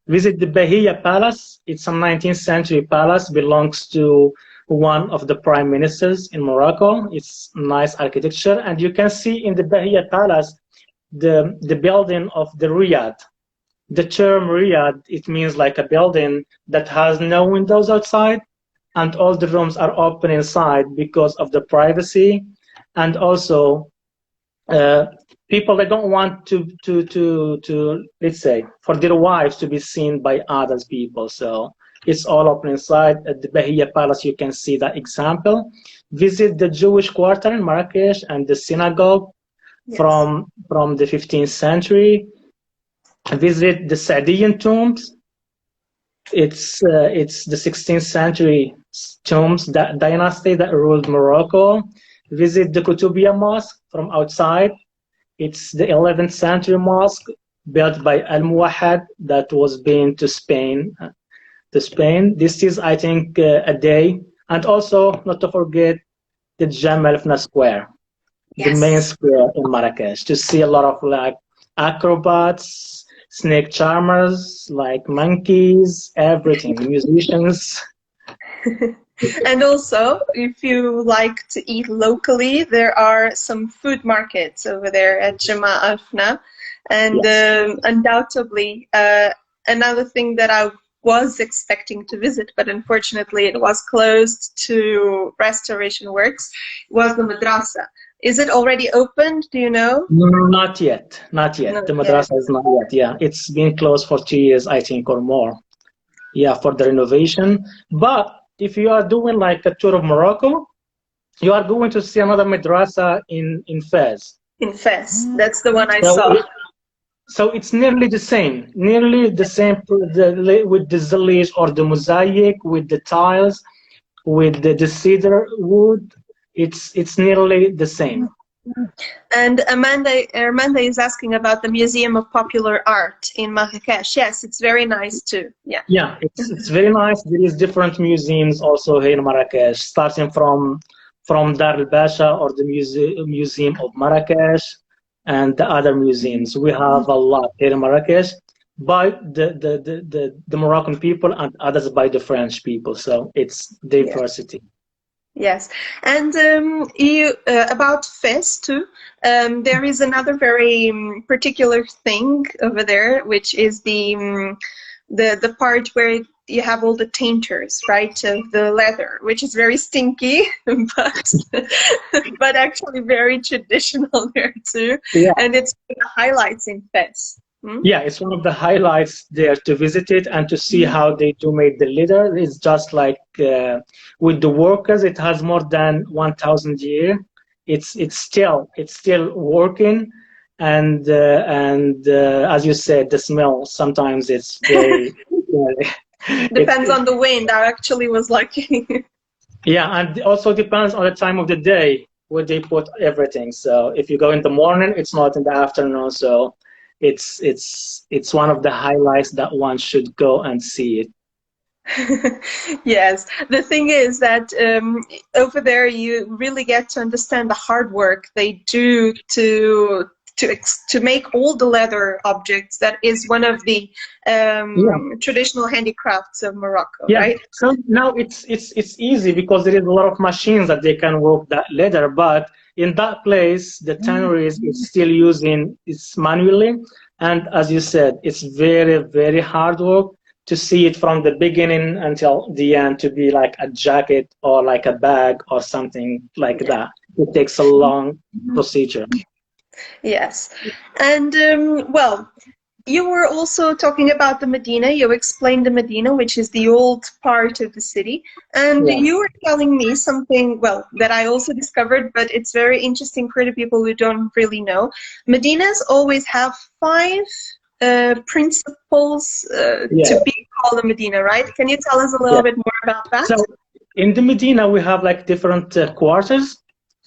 Speaker 4: visit the Bahia Palace. It's a 19th century palace, belongs to one of the prime ministers in Morocco. It's nice architecture, and you can see in the Bahia Palace the building of the Riyadh, The term Riyadh, it means like a building that has no windows outside, and all the rooms are open inside because of the privacy, and also people that don't want to let's say for their wives to be seen by other people. So it's all open inside. At the Bahia Palace, you can see that example. Visit the Jewish quarter in Marrakesh and the synagogue from the 15th century. Visit the Saadian tombs. It's the 16th century tombs, that dynasty that ruled Morocco. Visit the Kutubia Mosque from outside. It's the 11th century mosque built by 𝗧𝗹𝗀𝗀 that was been to Spain. This is, I think, a day. And also, not to forget, the 𝗧𝗹𝗸𝗀𝗀 Square, the main square in Marrakesh, to see a lot of like acrobats, snake charmers, like monkeys, everything, musicians.
Speaker 1: And also, if you like to eat locally, there are some food markets over there at 𝗧𝗹𝗀𝗀. And undoubtedly, another thing that I was expecting to visit, but unfortunately it was closed to restoration works, was the madrasa. Is it already opened? Do you know?
Speaker 4: No, not yet. Not yet. The madrasa is not yet. Yeah, it's been closed for 2 years, I think, or more. Yeah, for the renovation. But if you are doing like a tour of Morocco, you are going to see another madrasa in Fez.
Speaker 1: In Fez, that's the one I saw.
Speaker 4: So it's nearly the same with the zillish or the mosaic, with the tiles, with the cedar wood. It's nearly the same.
Speaker 1: And Armanda is asking about the Museum of Popular Art in Marrakesh. Yes, it's very nice too. Yeah.
Speaker 4: Yeah, it's very nice. There is different museums also here in Marrakesh, starting from Dar el-Basha or the Museum of Marrakesh and the other museums. We have a lot here in Marrakesh by the Moroccan people and others by the French people. So it's diversity.
Speaker 1: Yes, and about Fez too, there is another very particular thing over there, which is the part where you have all the tainters, right, of the leather, which is very stinky, but actually very traditional there too. Yeah. And it's one of the highlights in Fez.
Speaker 4: Yeah, it's one of the highlights there to visit it and to see how they do make the leather. It's just like with the workers, it has more than 1,000 years. It's still working, and as you said, the smell sometimes it's very
Speaker 1: depends on the wind. I actually was lucky.
Speaker 4: Yeah, and also depends on the time of the day where they put everything. So if you go in the morning, it's not in the afternoon. So it's one of the highlights that one should go and see it.
Speaker 1: Yes, the thing is that over there you really get to understand the hard work they do to make all the leather objects. That is one of the traditional handicrafts of Morocco, right?
Speaker 4: So now it's easy because there is a lot of machines that they can work that leather, but in that place, the tannery is still using it manually. And as you said, it's very, very hard work to see it from the beginning until the end to be like a jacket or like a bag or something like that. It takes a long procedure.
Speaker 1: Yes. And, well, you were also talking about the Medina. You explained the Medina, which is the old part of the city. And you were telling me something, well, that I also discovered, but it's very interesting for the people who don't really know. Medinas always have 5 principles to be called a Medina, right? Can you tell us a little bit more about that?
Speaker 4: So in the Medina, we have like different quarters.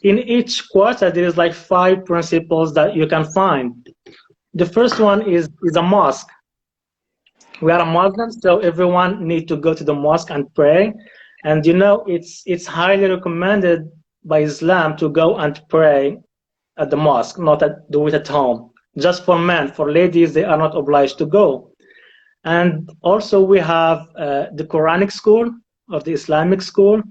Speaker 4: In each quarter, there is like 5 principles that you can find. The first one is a mosque. We are a Muslim, so everyone needs to go to the mosque and pray. And you know, it's highly recommended by Islam to go and pray at the mosque, not do it at home. Just for men, for ladies, they are not obliged to go. And also we have the Quranic school or the Islamic school,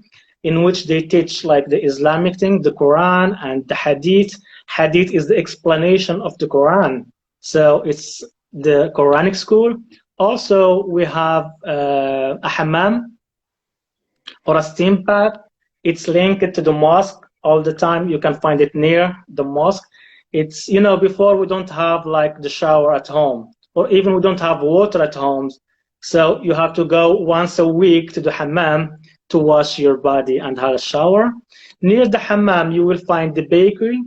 Speaker 4: in which they teach like the Islamic thing, the Quran and the Hadith. Hadith is the explanation of the Quran. So it's the Quranic school. Also, we have a hammam or a steam bath. It's linked to the mosque all the time. You can find it near the mosque. It's, you know, before we don't have like the shower at home, or even we don't have water at home. So you have to go once a week to the hammam to wash your body and have a shower. Near the hammam, you will find the bakery.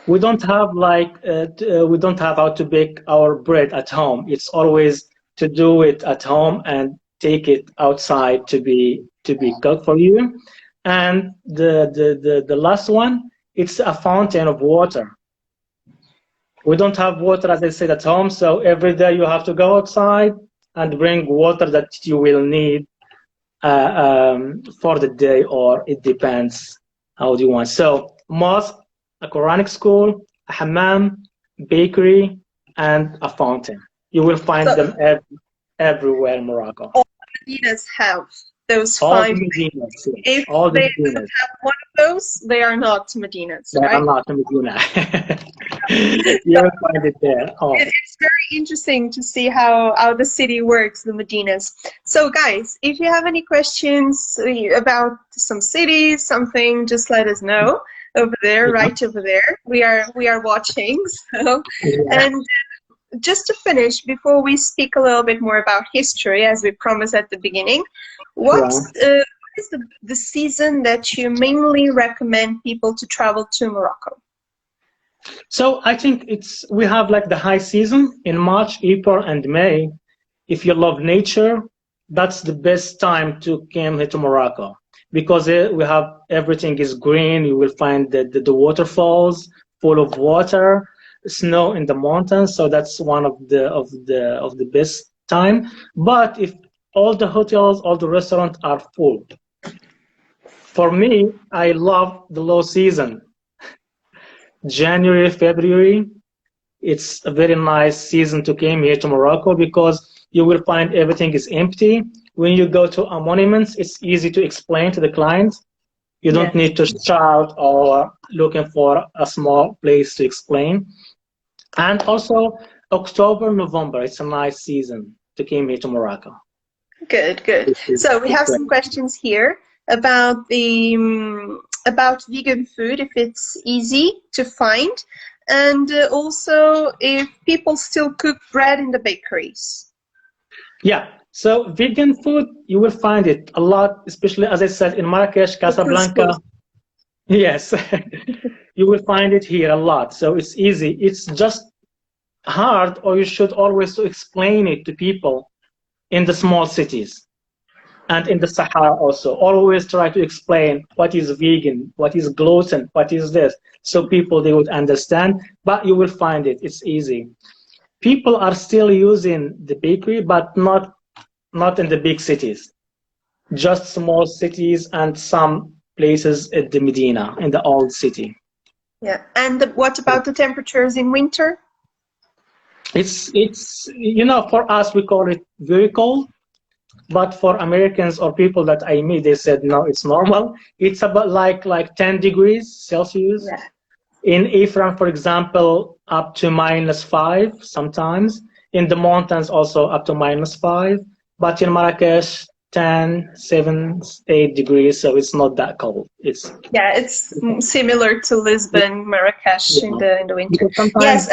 Speaker 4: We don't have like we don't have how to bake our bread at home. It's always to do it at home and take it outside to be cooked for you. And the last one, it's a fountain of water. We don't have water, as I said, at home, so every day you have to go outside and bring water that you will need for the day, or it depends how do you want. So mosque, a Quranic school, a hammam, bakery, and a fountain. You will find them everywhere in Morocco.
Speaker 1: All Medinas have those
Speaker 4: All
Speaker 1: five.
Speaker 4: Medinas,
Speaker 1: If
Speaker 4: all
Speaker 1: they
Speaker 4: the
Speaker 1: don't have one of those, they are not Medinas,
Speaker 4: They
Speaker 1: right?
Speaker 4: are not Medina. You will find it there. Oh.
Speaker 1: It's very interesting to see how the city works, the Medinas. So guys, if you have any questions about some cities, something, just let us know over there, right over there. We are watching. So, and just to finish, before we speak a little bit more about history, as we promised at the beginning, what is the season that you mainly recommend people to travel to Morocco?
Speaker 4: So I think we have like the high season in March, April, and May. If you love nature, that's the best time to come here to Morocco, because we have everything is green. You will find the waterfalls full of water, snow in the mountains. So that's one of the best time. But if all the hotels, all the restaurants are full, for me, I love the low season. January, February, it's a very nice season to come here to Morocco, because you will find everything is empty. When you go to a monument, it's easy to explain to the client. You don't need to shout or looking for a small place to explain. And also October, November, it's a nice season to come here to Morocco.
Speaker 1: Good, good. So we have some questions here about about vegan food, if it's easy to find, and also if people still cook bread in the bakeries.
Speaker 4: Yeah, so vegan food, you will find it a lot, especially, as I said, in Marrakesh, Casablanca. Yes, you will find it here a lot. So it's easy. It's just hard, or you should always explain it to people in the small cities. And in the Sahara also, always try to explain what is vegan, what is gluten, what is this, so people, they would understand. But you will find it, it's easy. People are still using the bakery, but not in the big cities, just small cities and some places at the Medina, in the old city.
Speaker 1: Yeah, and what about the temperatures in winter?
Speaker 4: It's you know, for us we call it very cold. But for Americans or people that I meet, they said, no, it's normal. It's about like 10 degrees Celsius. Yeah. In Ifran, for example, up to -5 sometimes. In the mountains also up to -5. But in Marrakesh, 10, 7, 8 degrees, so it's not that cold. It's
Speaker 1: similar to Lisbon, Marrakesh in the winter.
Speaker 4: Yes,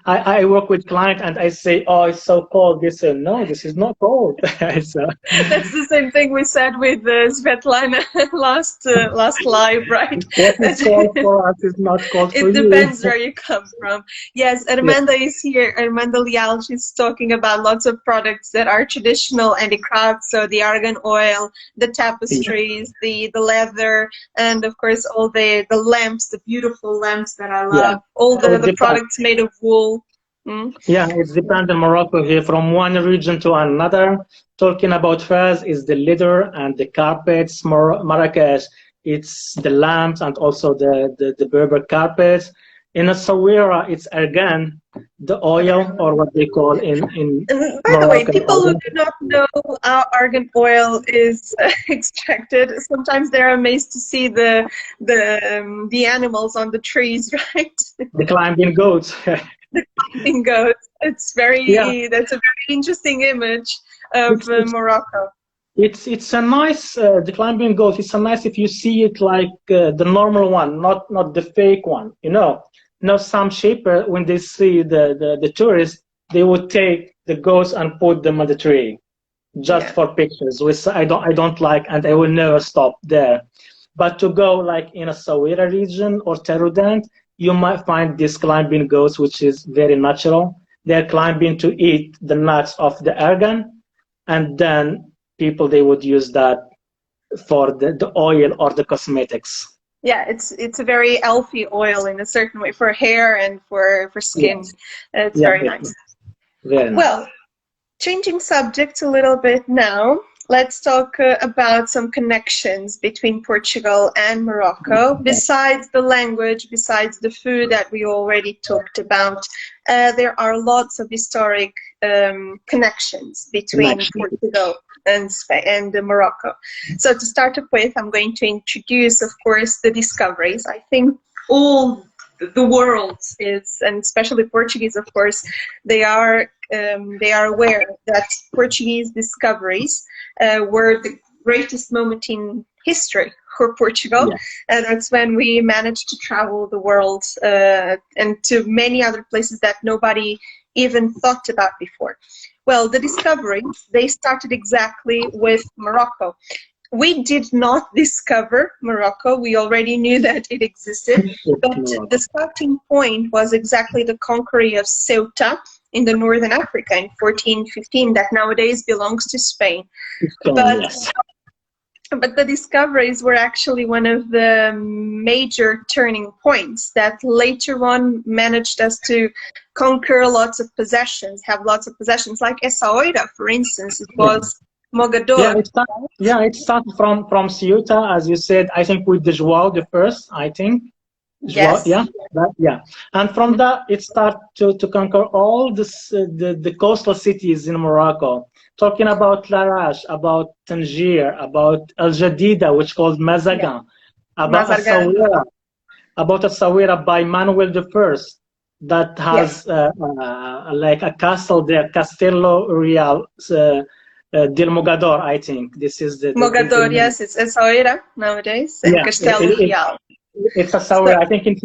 Speaker 4: I work with clients and I say, oh, it's so cold. They say, no, this is not cold. That's
Speaker 1: the same thing we said with 𝗧𝗿𝗃𝗀 last live, right?
Speaker 4: What is cold for us is not cold for you.
Speaker 1: It depends where you come from. Yes, Armanda is here. Armanda Leal, she's talking about lots of products that are traditional handicrafts. So the argan oil, the tapestries, the leather, and of course all the lamps, the beautiful lamps that I love. All the products made of wool.
Speaker 4: Yeah, it depends on Morocco here, from one region to another. Talking about Fez is the leather and the carpets. Marrakesh, it's the lamps and also the Berber carpets. In Essaouira, it's argan, the oil, or what they call in
Speaker 1: by the way, people who do not know how argan oil is extracted, sometimes they're amazed to see the animals on the trees, right?
Speaker 4: The climbing goats.
Speaker 1: The climbing goats. It's very, that's a very interesting image of Morocco.
Speaker 4: It's a nice, the climbing goat. It's a nice if you see it like the normal one, not the fake one. You know, some shepherds, when they see the tourists, they would take the goats and put them on the tree, just for pictures, which I don't like, and I will never stop there. But to go like in a Zouhair region or Terudant, you might find these climbing goats, which is very natural. They're climbing to eat the nuts of the argan, and then people, they would use that for the oil or the cosmetics.
Speaker 1: Yeah, it's a very healthy oil in a certain way for hair and for skin.
Speaker 4: Yes.
Speaker 1: It's very nice.
Speaker 4: Very nice.
Speaker 1: Well, changing subject a little bit now, let's talk about some connections between Portugal and Morocco. Besides the language, besides the food that we already talked about, there are lots of historic connections between Portugal and Spain and Morocco. So to start up with, I'm going to introduce, of course, the discoveries. I think all the world is, and especially Portuguese, of course, they are aware that Portuguese discoveries were the greatest moment in history for Portugal. And that's when we managed to travel the world and to many other places that nobody even thought about before. Well, the discoveries, they started exactly with Morocco. We did not discover Morocco. We already knew that it existed. But the starting point was exactly the conquering of Ceuta in the northern Africa in 1415, that nowadays belongs to Spain. But the discoveries were actually one of the major turning points that later on managed us to conquer lots of possessions, have lots of possessions, like Essaouira, for instance. It was Mogador.
Speaker 4: It started from Ceuta, as you said, I think with the Zouhair the first, I think.
Speaker 1: Yes.
Speaker 4: And from that, it started to conquer all this, the coastal cities in Morocco. Talking about Larache, about Tangier, about Al Jadida, which called Mazagan, about Essaouira by Manuel I, that has like a castle there, Castello Real del Mogador, I think. This is the
Speaker 1: Mogador, yes, it's Essaouira nowadays, and Castello Real.
Speaker 4: It's Essaouira, I think in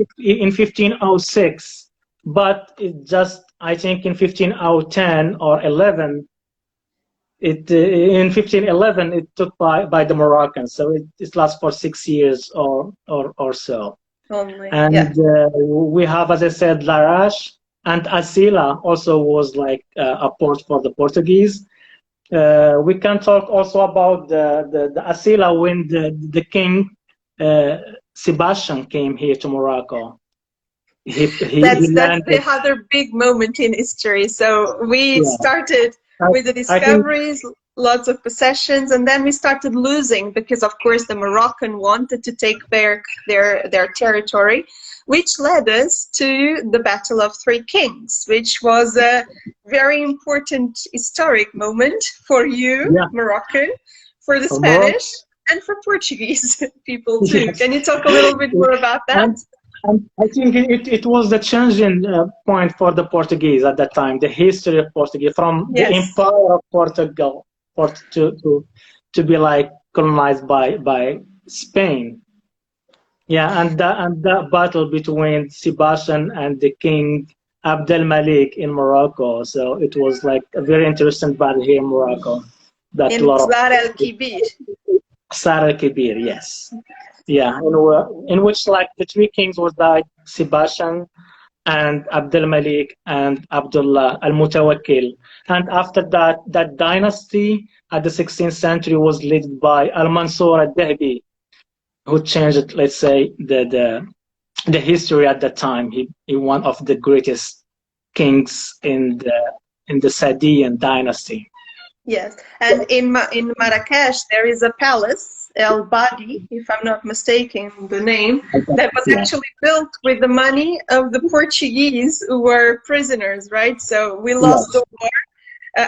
Speaker 4: 1506, but it just, I think in 1510 or 11, in 1511 it took by the Moroccans, so it lasts for 6 years or so.
Speaker 1: Only,
Speaker 4: and we have, as I said, Larache, and Asila also was like a port for the Portuguese. We can talk also about the Asila when the king Sebastian came here to Morocco.
Speaker 1: That's the other big moment in history. So we started with the discoveries, lots of possessions, and then we started losing because, of course, the Moroccan wanted to take their territory, which led us to the Battle of Three Kings, which was a very important historic moment for you, Moroccan, for the Spanish, and for Portuguese people too.
Speaker 4: Yes.
Speaker 1: Can you talk a little bit more about that?
Speaker 4: And I think it was the changing point for the Portuguese at that time, the history of Portuguese, from the empire of Portugal to be like colonized by Spain. And the battle between Sebastian and the king 𝗧𝗹𝗀𝘀 in Morocco. So it was like a very interesting battle here in Morocco.
Speaker 1: In 𝗧𝗹𝗪𝗃𝗃.
Speaker 4: 𝗧𝗹𝗪𝗃𝗃, yes. In which like the three kings was like Sebastian and 𝗧𝗹𝗪𝗃 and Abdullah al-Mutawakkil. And after that dynasty at the 16th century was led by Al-Mansur al-Dahbi, who changed, let's say, the history at that time. He one of the greatest kings in the Saadian dynasty.
Speaker 1: Yes, and in Marrakesh there is a palace, El Badi, if I'm not mistaken the name, that was actually built with the money of the Portuguese who were prisoners, right? So we lost the war,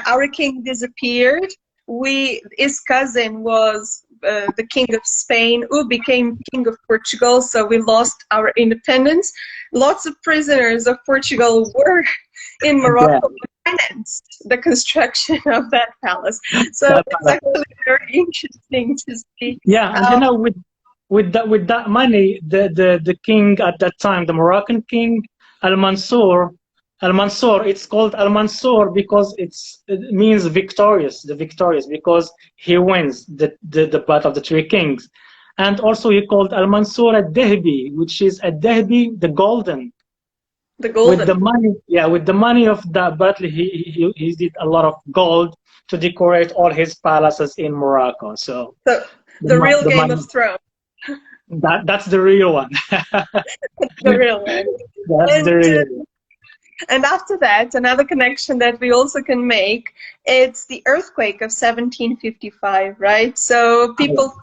Speaker 1: our king disappeared, his cousin was the king of Spain, who became king of Portugal. So we lost our independence. Lots of prisoners of Portugal were in Morocco, financed the construction of that palace. So it's actually very interesting to see.
Speaker 4: Yeah, and you know, with that money, the king at that time, the Moroccan king Al-Mansur, it's called Al-Mansur because it means victorious, the victorious, because he wins the battle of the three kings. And also he called Al-Mansur 𝗧𝗿𝗃𝗃, which is 𝗧𝗃𝗃𝗃, the golden.
Speaker 1: The golden.
Speaker 4: With the money, yeah, with the money of that battle, he did a lot of gold to decorate all his palaces in Morocco. So
Speaker 1: the real Game of Thrones.
Speaker 4: That's the real one.
Speaker 1: The real one.
Speaker 4: That's the real one.
Speaker 1: And after that, another connection that we also can make, it's the earthquake of 1755, right? So people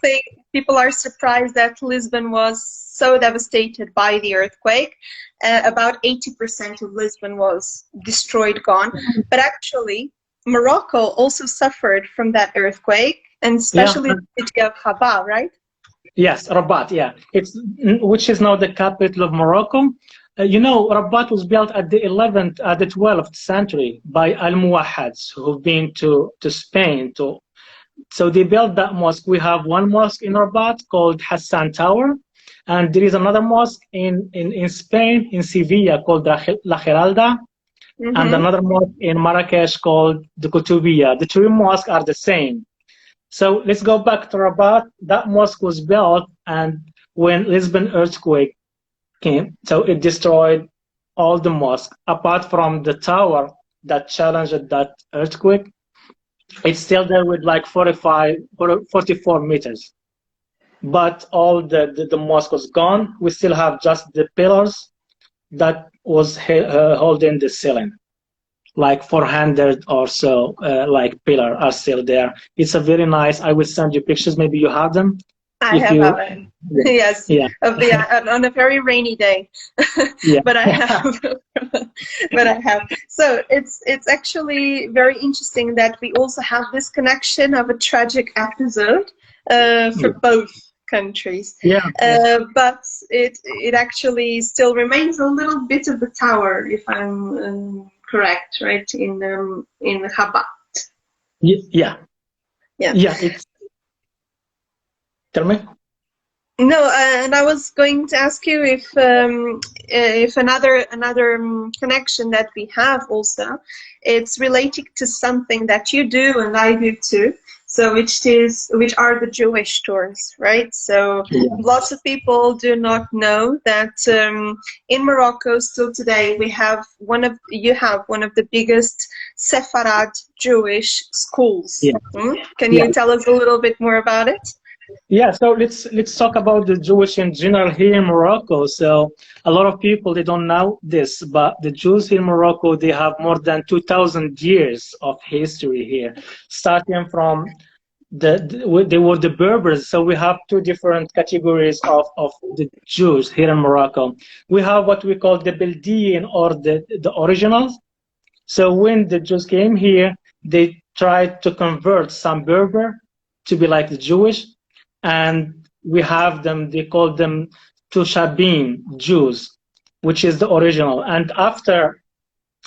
Speaker 1: are surprised that Lisbon was so devastated by the earthquake. About 80% of Lisbon was destroyed, gone. But actually, Morocco also suffered from that earthquake, and especially the city of Rabat, right?
Speaker 4: Yes, Rabat, yeah. Which is now the capital of Morocco. You know, Rabat was built at the 12th century by Almohads, who've been to Spain. So they built that mosque. We have one mosque in Rabat called Hassan Tower, and there is another mosque in Spain, in Sevilla, called 𝗧𝗹𝗸𝗀, and another mosque in Marrakesh called the Kutubia. The two mosques are the same. So let's go back to Rabat. That mosque was built, and when Lisbon earthquake came, so it destroyed all the mosque apart from the tower that challenged that earthquake. It's still there with like 44 meters, but all the mosque was gone. We still have just the pillars that was holding the ceiling, like 400 or so like pillar are still there. It's a very nice. I will send you pictures, maybe you have them.
Speaker 1: I have. Yes, yeah. On a very rainy day.
Speaker 4: Yeah.
Speaker 1: But I have. But I have. So it's actually very interesting that we also have this connection of a tragic episode for both countries.
Speaker 4: Yeah.
Speaker 1: But it actually still remains a little bit of the tower, if I'm correct, right? In Rabat.
Speaker 4: Yeah. It's. Tell me.
Speaker 1: No, and I was going to ask you if another connection that we have also, it's related to something that you do and I do too. So which are the Jewish tours, right? So lots of people do not know that in Morocco still today you have one of the biggest Sepharad Jewish schools. Yeah. Can you tell us a little bit more about it?
Speaker 4: Yeah, so let's talk about the Jewish in general here in Morocco. So a lot of people, they don't know this, but the Jews in Morocco, they have more than 2,000 years of history here, starting from they were the Berbers. So we have two different categories of the Jews here in Morocco. We have what we call the Beldian, or the originals. So when the Jews came here, they tried to convert some Berber to be like the Jewish. And we have them, they call them Tushabin Jews, which is the original. And after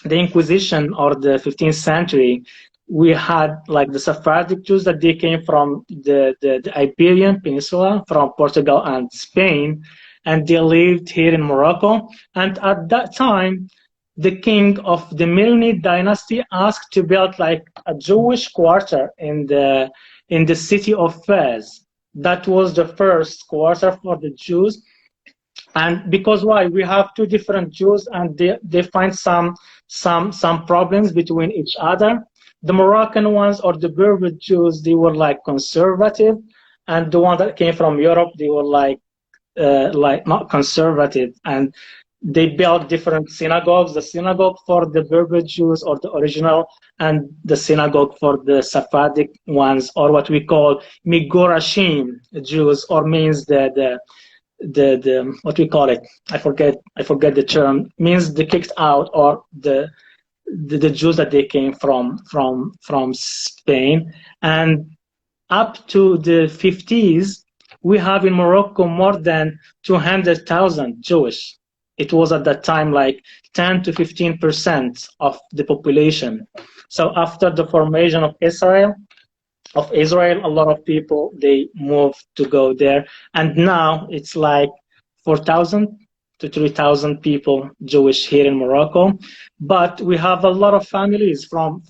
Speaker 4: the Inquisition or the 15th century, we had like the Sephardic Jews that they came from the Iberian Peninsula, from Portugal and Spain, and they lived here in Morocco. And at that time, the king of the Milnid dynasty asked to build like a Jewish quarter in the city of Fez. That was the first quarter for the Jews. And because why? We have two different Jews, and they find some problems between each other. The Moroccan ones, or the Berber Jews, they were like conservative, and the one that came from Europe, they were like not conservative, and they built different synagogues, the synagogue for the Berber Jews, or the original, and the synagogue for the Sephardic ones, or what we call Migorashim Jews, or means the what we call it, I forget the term, means the kicked out, or the Jews that they came from Spain. And up to the 50s, we have in Morocco more than 200,000 Jewish. It was at that time like 10 to 15% of the population. So after the formation of Israel, a lot of people, they moved to go there. And now it's like 4,000 to 3,000 people Jewish here in Morocco. But we have a lot of families from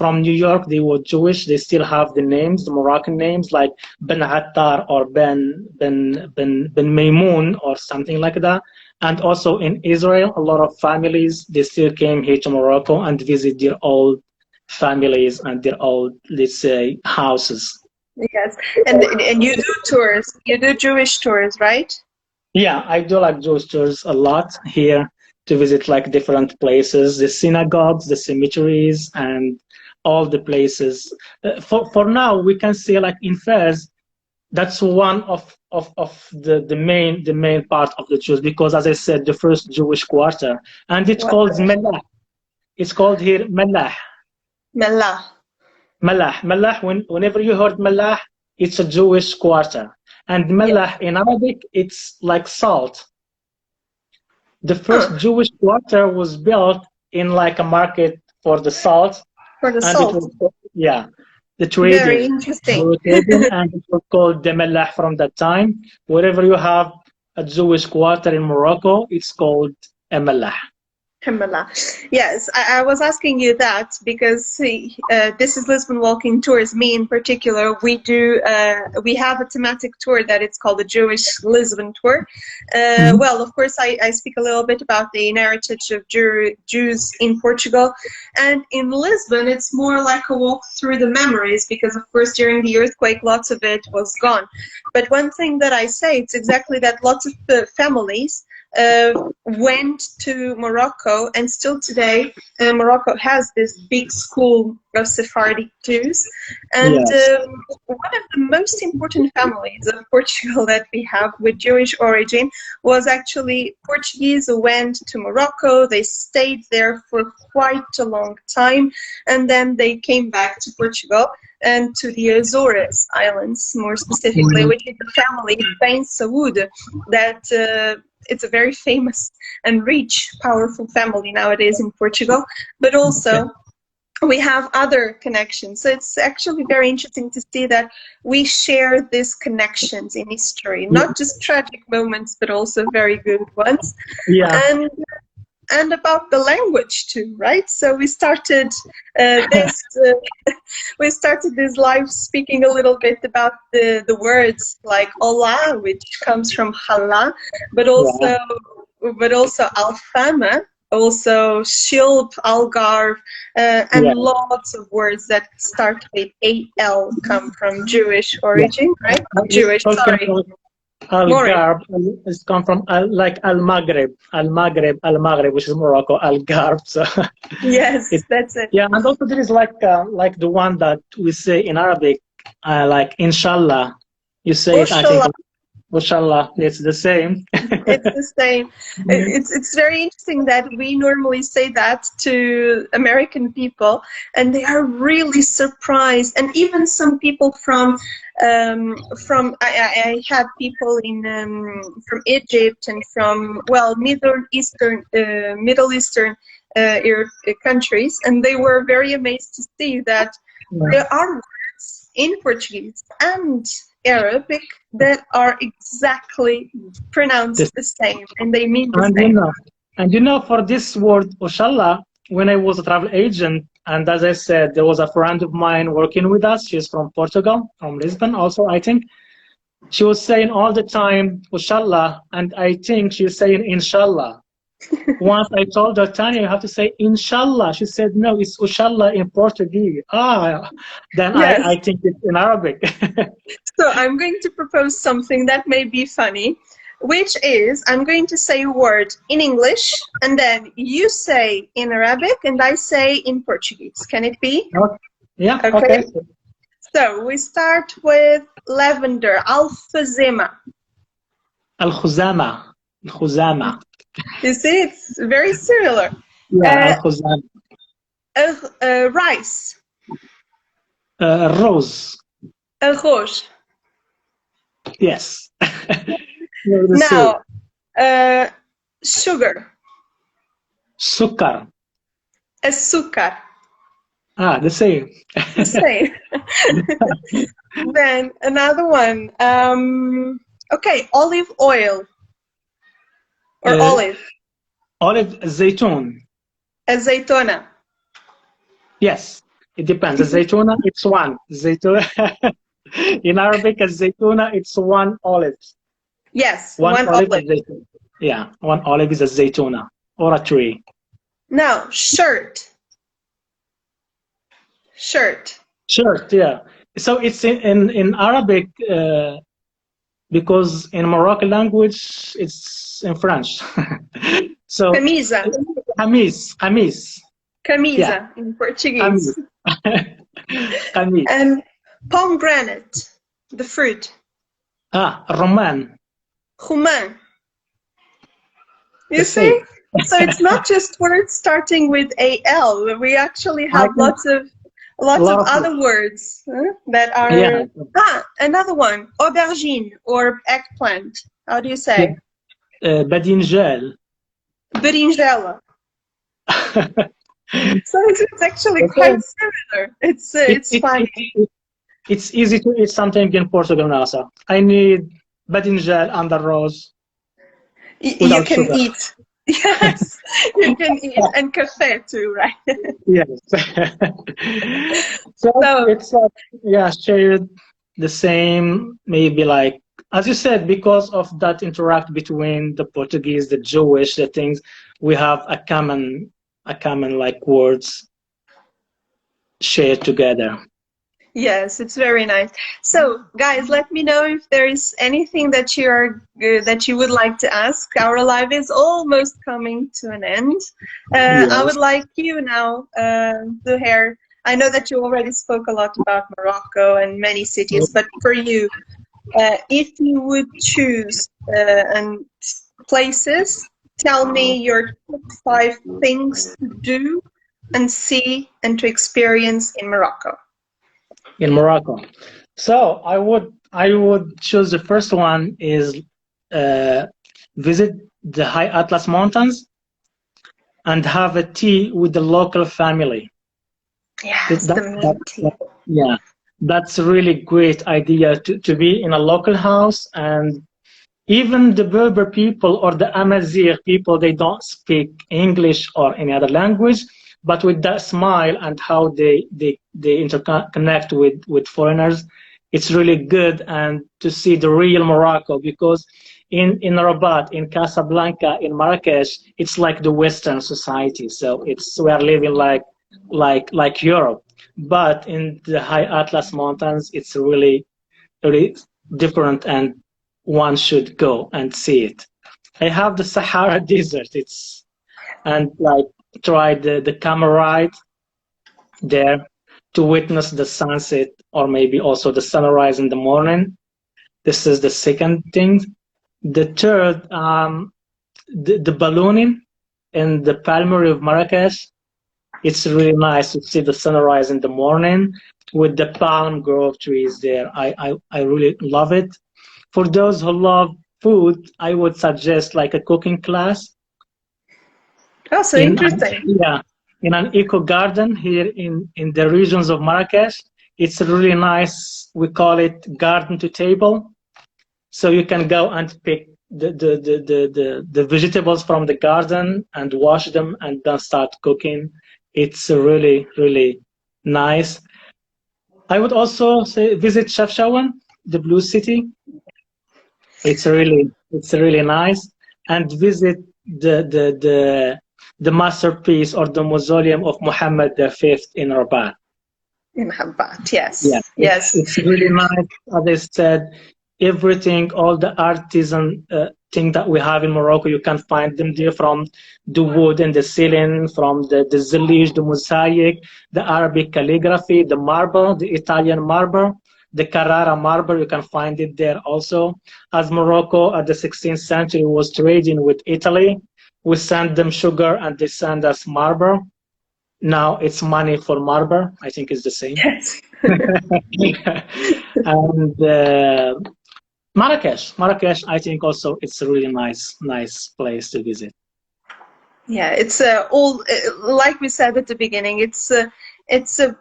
Speaker 4: New York. They were Jewish. They still have the names, the Moroccan names, like Ben Attar or Ben Maymoun or something like that. And also in Israel, a lot of families, they still came here to Morocco and visit their old families and their old, let's say, houses.
Speaker 1: Yes, and you do tours. You do Jewish tours, right?
Speaker 4: Yeah, I do like Jewish tours a lot here to visit like different places, the synagogues, the cemeteries, and all the places. For now, we can say like in Fez, that's one of the main part of the Jews, because as I said, the first Jewish quarter, and it's called Mellah. It's called here Mellah.
Speaker 1: Mellah.
Speaker 4: Mellah. Whenever you heard Mellah, it's a Jewish quarter. And Mellah in Arabic, it's like salt. The first Jewish quarter was built in like a market for the salt.
Speaker 1: For the salt.
Speaker 4: It was, yeah, the trading.
Speaker 1: Very interesting.
Speaker 4: And it was called the Mellah from that time. Wherever you have a Jewish quarter in Morocco, it's called a Mellah.
Speaker 1: Yes, I was asking you that because this is Lisbon Walking Tours. Me in particular, we have a thematic tour that it's called the Jewish Lisbon Tour. Well, of course, I speak a little bit about the heritage of Jews in Portugal, and in Lisbon, it's more like a walk through the memories because, of course, during the earthquake, lots of it was gone. But one thing that I say, it's exactly that lots of families went to Morocco, and still today Morocco has this big school of Sephardic Jews, and one of the most important families of Portugal that we have with Jewish origin was actually Portuguese who went to Morocco. They stayed there for quite a long time, and then they came back to Portugal and to the Azores Islands, more specifically, which is the family Ben Saud that it's a very famous and rich, powerful family nowadays in Portugal, but also we have other connections. So it's actually very interesting to see that we share these connections in history, not just tragic moments, but also very good ones. Yeah. And about the language too, right? So we started we started this live speaking a little bit about the words like Ola, which comes from Hala, but also Alfama, also Shilp, Algarve, and lots of words that start with AL come from Jewish origin, right? Jewish, sorry.
Speaker 4: Al-Garb is come from like Al-Maghrib, which is Morocco, Al-Garb. So
Speaker 1: yes, that's it.
Speaker 4: Yeah, and also there is like the one that we say in Arabic, like Inshallah. You say it, I think, Inshallah, it's the same.
Speaker 1: It's the same. It's very interesting that we normally say that to American people, and they are really surprised. And even some people from I had people in from Egypt and from Middle Eastern countries, and they were very amazed to see that there are words in Portuguese and Arabic that are exactly pronounced the same, and they mean the same.
Speaker 4: And for this word Inshallah, when I was a travel agent, and as I said, there was a friend of mine working with us. She's from Portugal, from Lisbon also, I think. She was saying all the time Inshallah, and I think she's saying Inshallah. Once I told her, Tanya, you have to say Inshallah. She said, no, it's Inshallah in Portuguese. Then yes. I think it's in Arabic.
Speaker 1: So I'm going to propose something that may be funny, which is I'm going to say a word in English, and then you say in Arabic, and I say in Portuguese. Can it be?
Speaker 4: Okay. Yeah, okay.
Speaker 1: So we start with lavender, alfazema.
Speaker 4: Al-Khuzama. Khuzama.
Speaker 1: You see, it's very similar.
Speaker 4: Yeah, Al-Khuzama.
Speaker 1: Rice.
Speaker 4: Rose.
Speaker 1: Arroz.
Speaker 4: Yes.
Speaker 1: Now, sugar.
Speaker 4: Sukar.
Speaker 1: Açúcar.
Speaker 4: Ah, the same.
Speaker 1: The same. Then another one. Okay, olive oil or olive.
Speaker 4: Olive zaytun.
Speaker 1: Azeitona.
Speaker 4: Yes, it depends. The zaytuna, it's one. Zaytuna. In Arabic, a zaytuna, it's one olive.
Speaker 1: Yes,
Speaker 4: One
Speaker 1: one
Speaker 4: olive
Speaker 1: olive.
Speaker 4: is zaytun. Yeah, one olive is a zaytuna or a tree.
Speaker 1: Now, shirt. Shirt.
Speaker 4: Shirt, yeah. So it's in Arabic because in Moroccan language it's in French. So
Speaker 1: Camisa.
Speaker 4: Qamis.
Speaker 1: Camisa
Speaker 4: Yeah.
Speaker 1: in Portuguese.
Speaker 4: Qamis.
Speaker 1: And pomegranate, the fruit.
Speaker 4: Ah, Roman.
Speaker 1: Roman. You
Speaker 4: The
Speaker 1: see?
Speaker 4: same.
Speaker 1: So it's not just words starting with AL. We actually have lots of other words that are.
Speaker 4: Yeah.
Speaker 1: Another one, aubergine or eggplant. How do you say?
Speaker 4: Badinjal.
Speaker 1: Berinjela. So it's actually quite similar. It's fun.
Speaker 4: It's easy to eat something in Portugal now. So I need badinjal and the rose.
Speaker 1: You can
Speaker 4: sugar.
Speaker 1: eat. Yes, you can eat, and cafe too, right?
Speaker 4: Yes. So it's shared the same, maybe like as you said, because of that interact between the Portuguese, the Jewish, the things, we have a common like words shared together.
Speaker 1: Yes, it's very nice. So, guys, let me know if there is anything that you would like to ask. Our live is almost coming to an end.
Speaker 4: Yes.
Speaker 1: I would like you now, Zouhair. I know that you already spoke a lot about Morocco and many cities, but for you, if you would choose and places, tell me your top 5 things to do and see and to experience in Morocco.
Speaker 4: In Morocco, so I would choose the first one is visit the High Atlas Mountains and have a tea with the local family.
Speaker 1: Yes,
Speaker 4: yeah, that's a really great idea to be in a local house. And even the Berber people or the Amazigh people, they don't speak English or any other language, but with that smile and how they interconnect with foreigners, it's really good. And to see the real Morocco, because in Rabat, in Casablanca, in Marrakesh, it's like the Western society. So we are living like Europe. But in the High Atlas Mountains, it's really different, and one should go and see it. I have the Sahara Desert. Try the camel ride there to witness the sunset or maybe also the sunrise in the morning. This is the second thing. The third, the ballooning in the Palmery of Marrakesh. It's really nice to see the sunrise in the morning with the palm grove trees there. I really love it. For those who love food, I would suggest like a cooking class.
Speaker 1: Oh, so interesting.
Speaker 4: In an eco garden here in the regions of Marrakesh. It's really nice. We call it garden to table. So you can go and pick the vegetables from the garden and wash them and then start cooking. It's really, really nice. I would also say visit 𝗧𝗹𝗸𝗀, the Blue City. It's really nice. And visit the masterpiece or the mausoleum of Muhammad V in Rabat.
Speaker 1: In Rabat, yes.
Speaker 4: Yeah,
Speaker 1: yes.
Speaker 4: It's really nice. As I said, everything, all the artisan thing that we have in Morocco, you can find them there, from the wood and the ceiling, from the zilij, the mosaic, the Arabic calligraphy, the marble, the Italian marble, the Carrara marble, you can find it there also. As Morocco at the 16th century was trading with Italy, we send them sugar and they send us marble. now it's money for marble. I think it's the same.
Speaker 1: Yes.
Speaker 4: And Marrakesh, I think also it's a really nice place to visit.
Speaker 1: Yeah, it's all like we said at the beginning. It's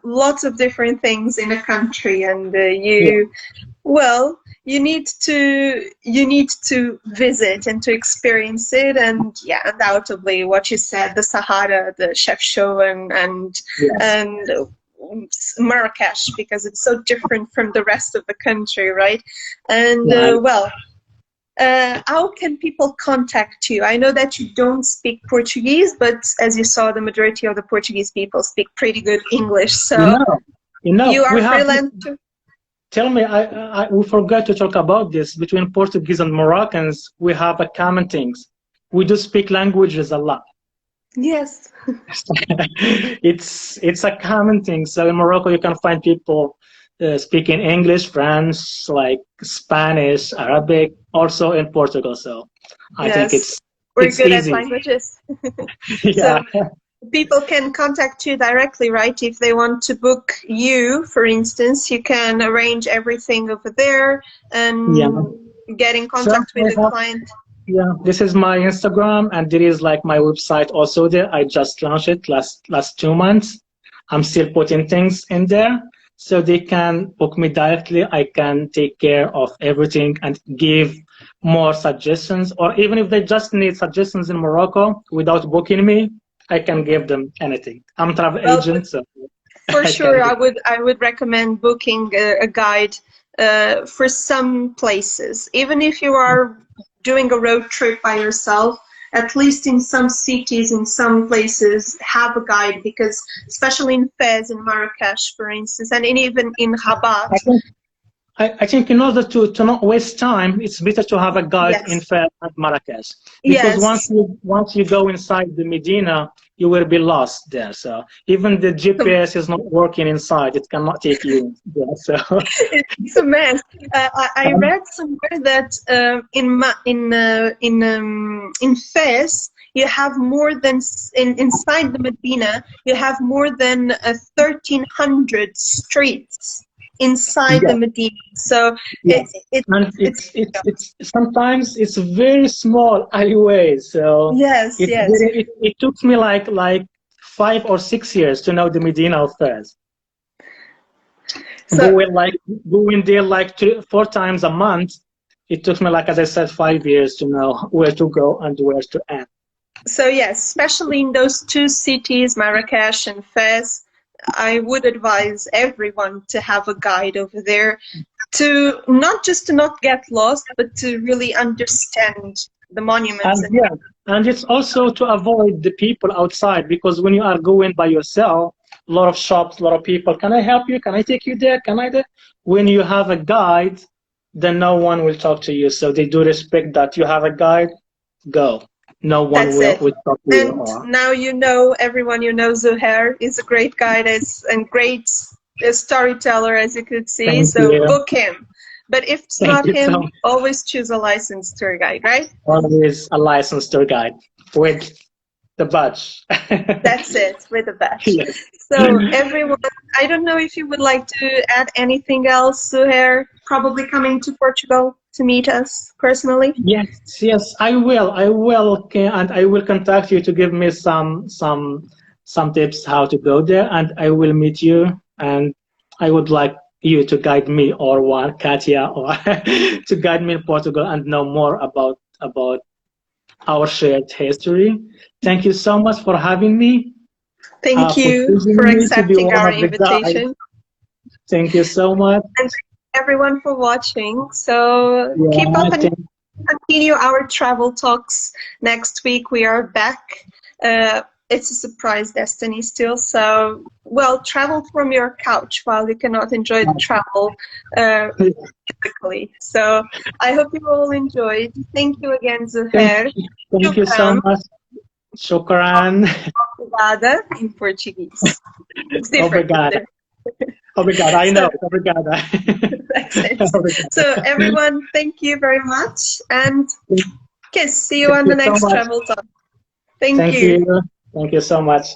Speaker 1: lots of different things in a country, and well, you need to visit and to experience it. And yeah, undoubtedly, what you said, the Sahara, the 𝗧𝗹𝗸𝗀, and Marrakesh, because it's so different from the rest of the country, right? And well, how can people contact you? I know that you don't speak Portuguese, but as you saw, the majority of the Portuguese people speak pretty good English. So you are freelance too?
Speaker 4: Tell me, we forgot to talk about this. Between Portuguese and Moroccans, we have a common things. We do speak languages a lot.
Speaker 1: Yes.
Speaker 4: It's a common thing. So in Morocco, you can find people speaking English, French, like Spanish, Arabic, also in Portugal. So I think
Speaker 1: we're good
Speaker 4: easy.
Speaker 1: at languages.
Speaker 4: Yeah.
Speaker 1: So people can contact you directly, right? If they want to book you, for instance, you can arrange everything over there and get in contact with the client.
Speaker 4: Yeah, this is my Instagram, and there is like my website also there. I just launched it last 2 months. I'm still putting things in there, so they can book me directly. I can take care of everything and give more suggestions, or even if they just need suggestions in Morocco without booking me, I can give them anything. I'm a travel agent, so
Speaker 1: for sure, I would recommend booking a guide for some places, even if you are doing a road trip by yourself. At least in some cities, in some places, have a guide, because especially in Fez, in Marrakesh, for instance, and even in Rabat.
Speaker 4: I think in order to not waste time, it's better to have a guide in Fez and Marrakesh. Because once you go inside the Medina, you will be lost there. So even the GPS is not working inside; it cannot take you there. So
Speaker 1: it's a mess. I read somewhere that in Fez you have more than inside the Medina you have more than 1,300 streets inside the Medina. So it's
Speaker 4: sometimes it's very small alleyways. So it took me like 5 or 6 years to know the Medina of Fez. So going there like 3-4 times a month. It took me, like as I said, 5 years to know where to go and where to end.
Speaker 1: So yes, especially in those two cities, Marrakesh and Fez, I would advise everyone to have a guide over there, to not get lost, but to really understand the monuments.
Speaker 4: And it's also to avoid the people outside, because when you are going by yourself, a lot of shops, a lot of people, can I help you? Can I take you there? Can I do? When you have a guide, then no one will talk to you. So they do respect that you have a guide, go. No one will talk to you.
Speaker 1: And now you know, everyone, you know Zouhair is a great guide and great storyteller, as you could see. Book him. But if it's not him, always choose a licensed tour guide, right?
Speaker 4: Always a licensed tour guide with the badge.
Speaker 1: That's it, with the badge.
Speaker 4: Yes.
Speaker 1: So everyone, I don't know if you would like to add anything else, Zouhair, probably coming to Portugal to meet us personally.
Speaker 4: Yes, I will, and I will contact you to give me some tips how to go there, and I will meet you, and I would like you to guide me, or Katia, or to guide me in Portugal and know more about our shared history. Thank you so much for having me.
Speaker 1: Thank you for accepting our invitation.
Speaker 4: Thank you so much.
Speaker 1: And everyone for watching. So keep up and continue our travel talks. Next week we are back. It's a surprise destiny still. So, travel from your couch while you cannot enjoy the travel physically. So I hope you all enjoyed. Thank you again, Zouhair.
Speaker 4: Thank you so much. Shukran.
Speaker 1: Obrigada in Portuguese. It's different.
Speaker 4: Obrigada. Obrigada, I know. Obrigada.
Speaker 1: That's it. So everyone, thank you very much, and see you on the next travel talk. Thank you.
Speaker 4: Thank you so much.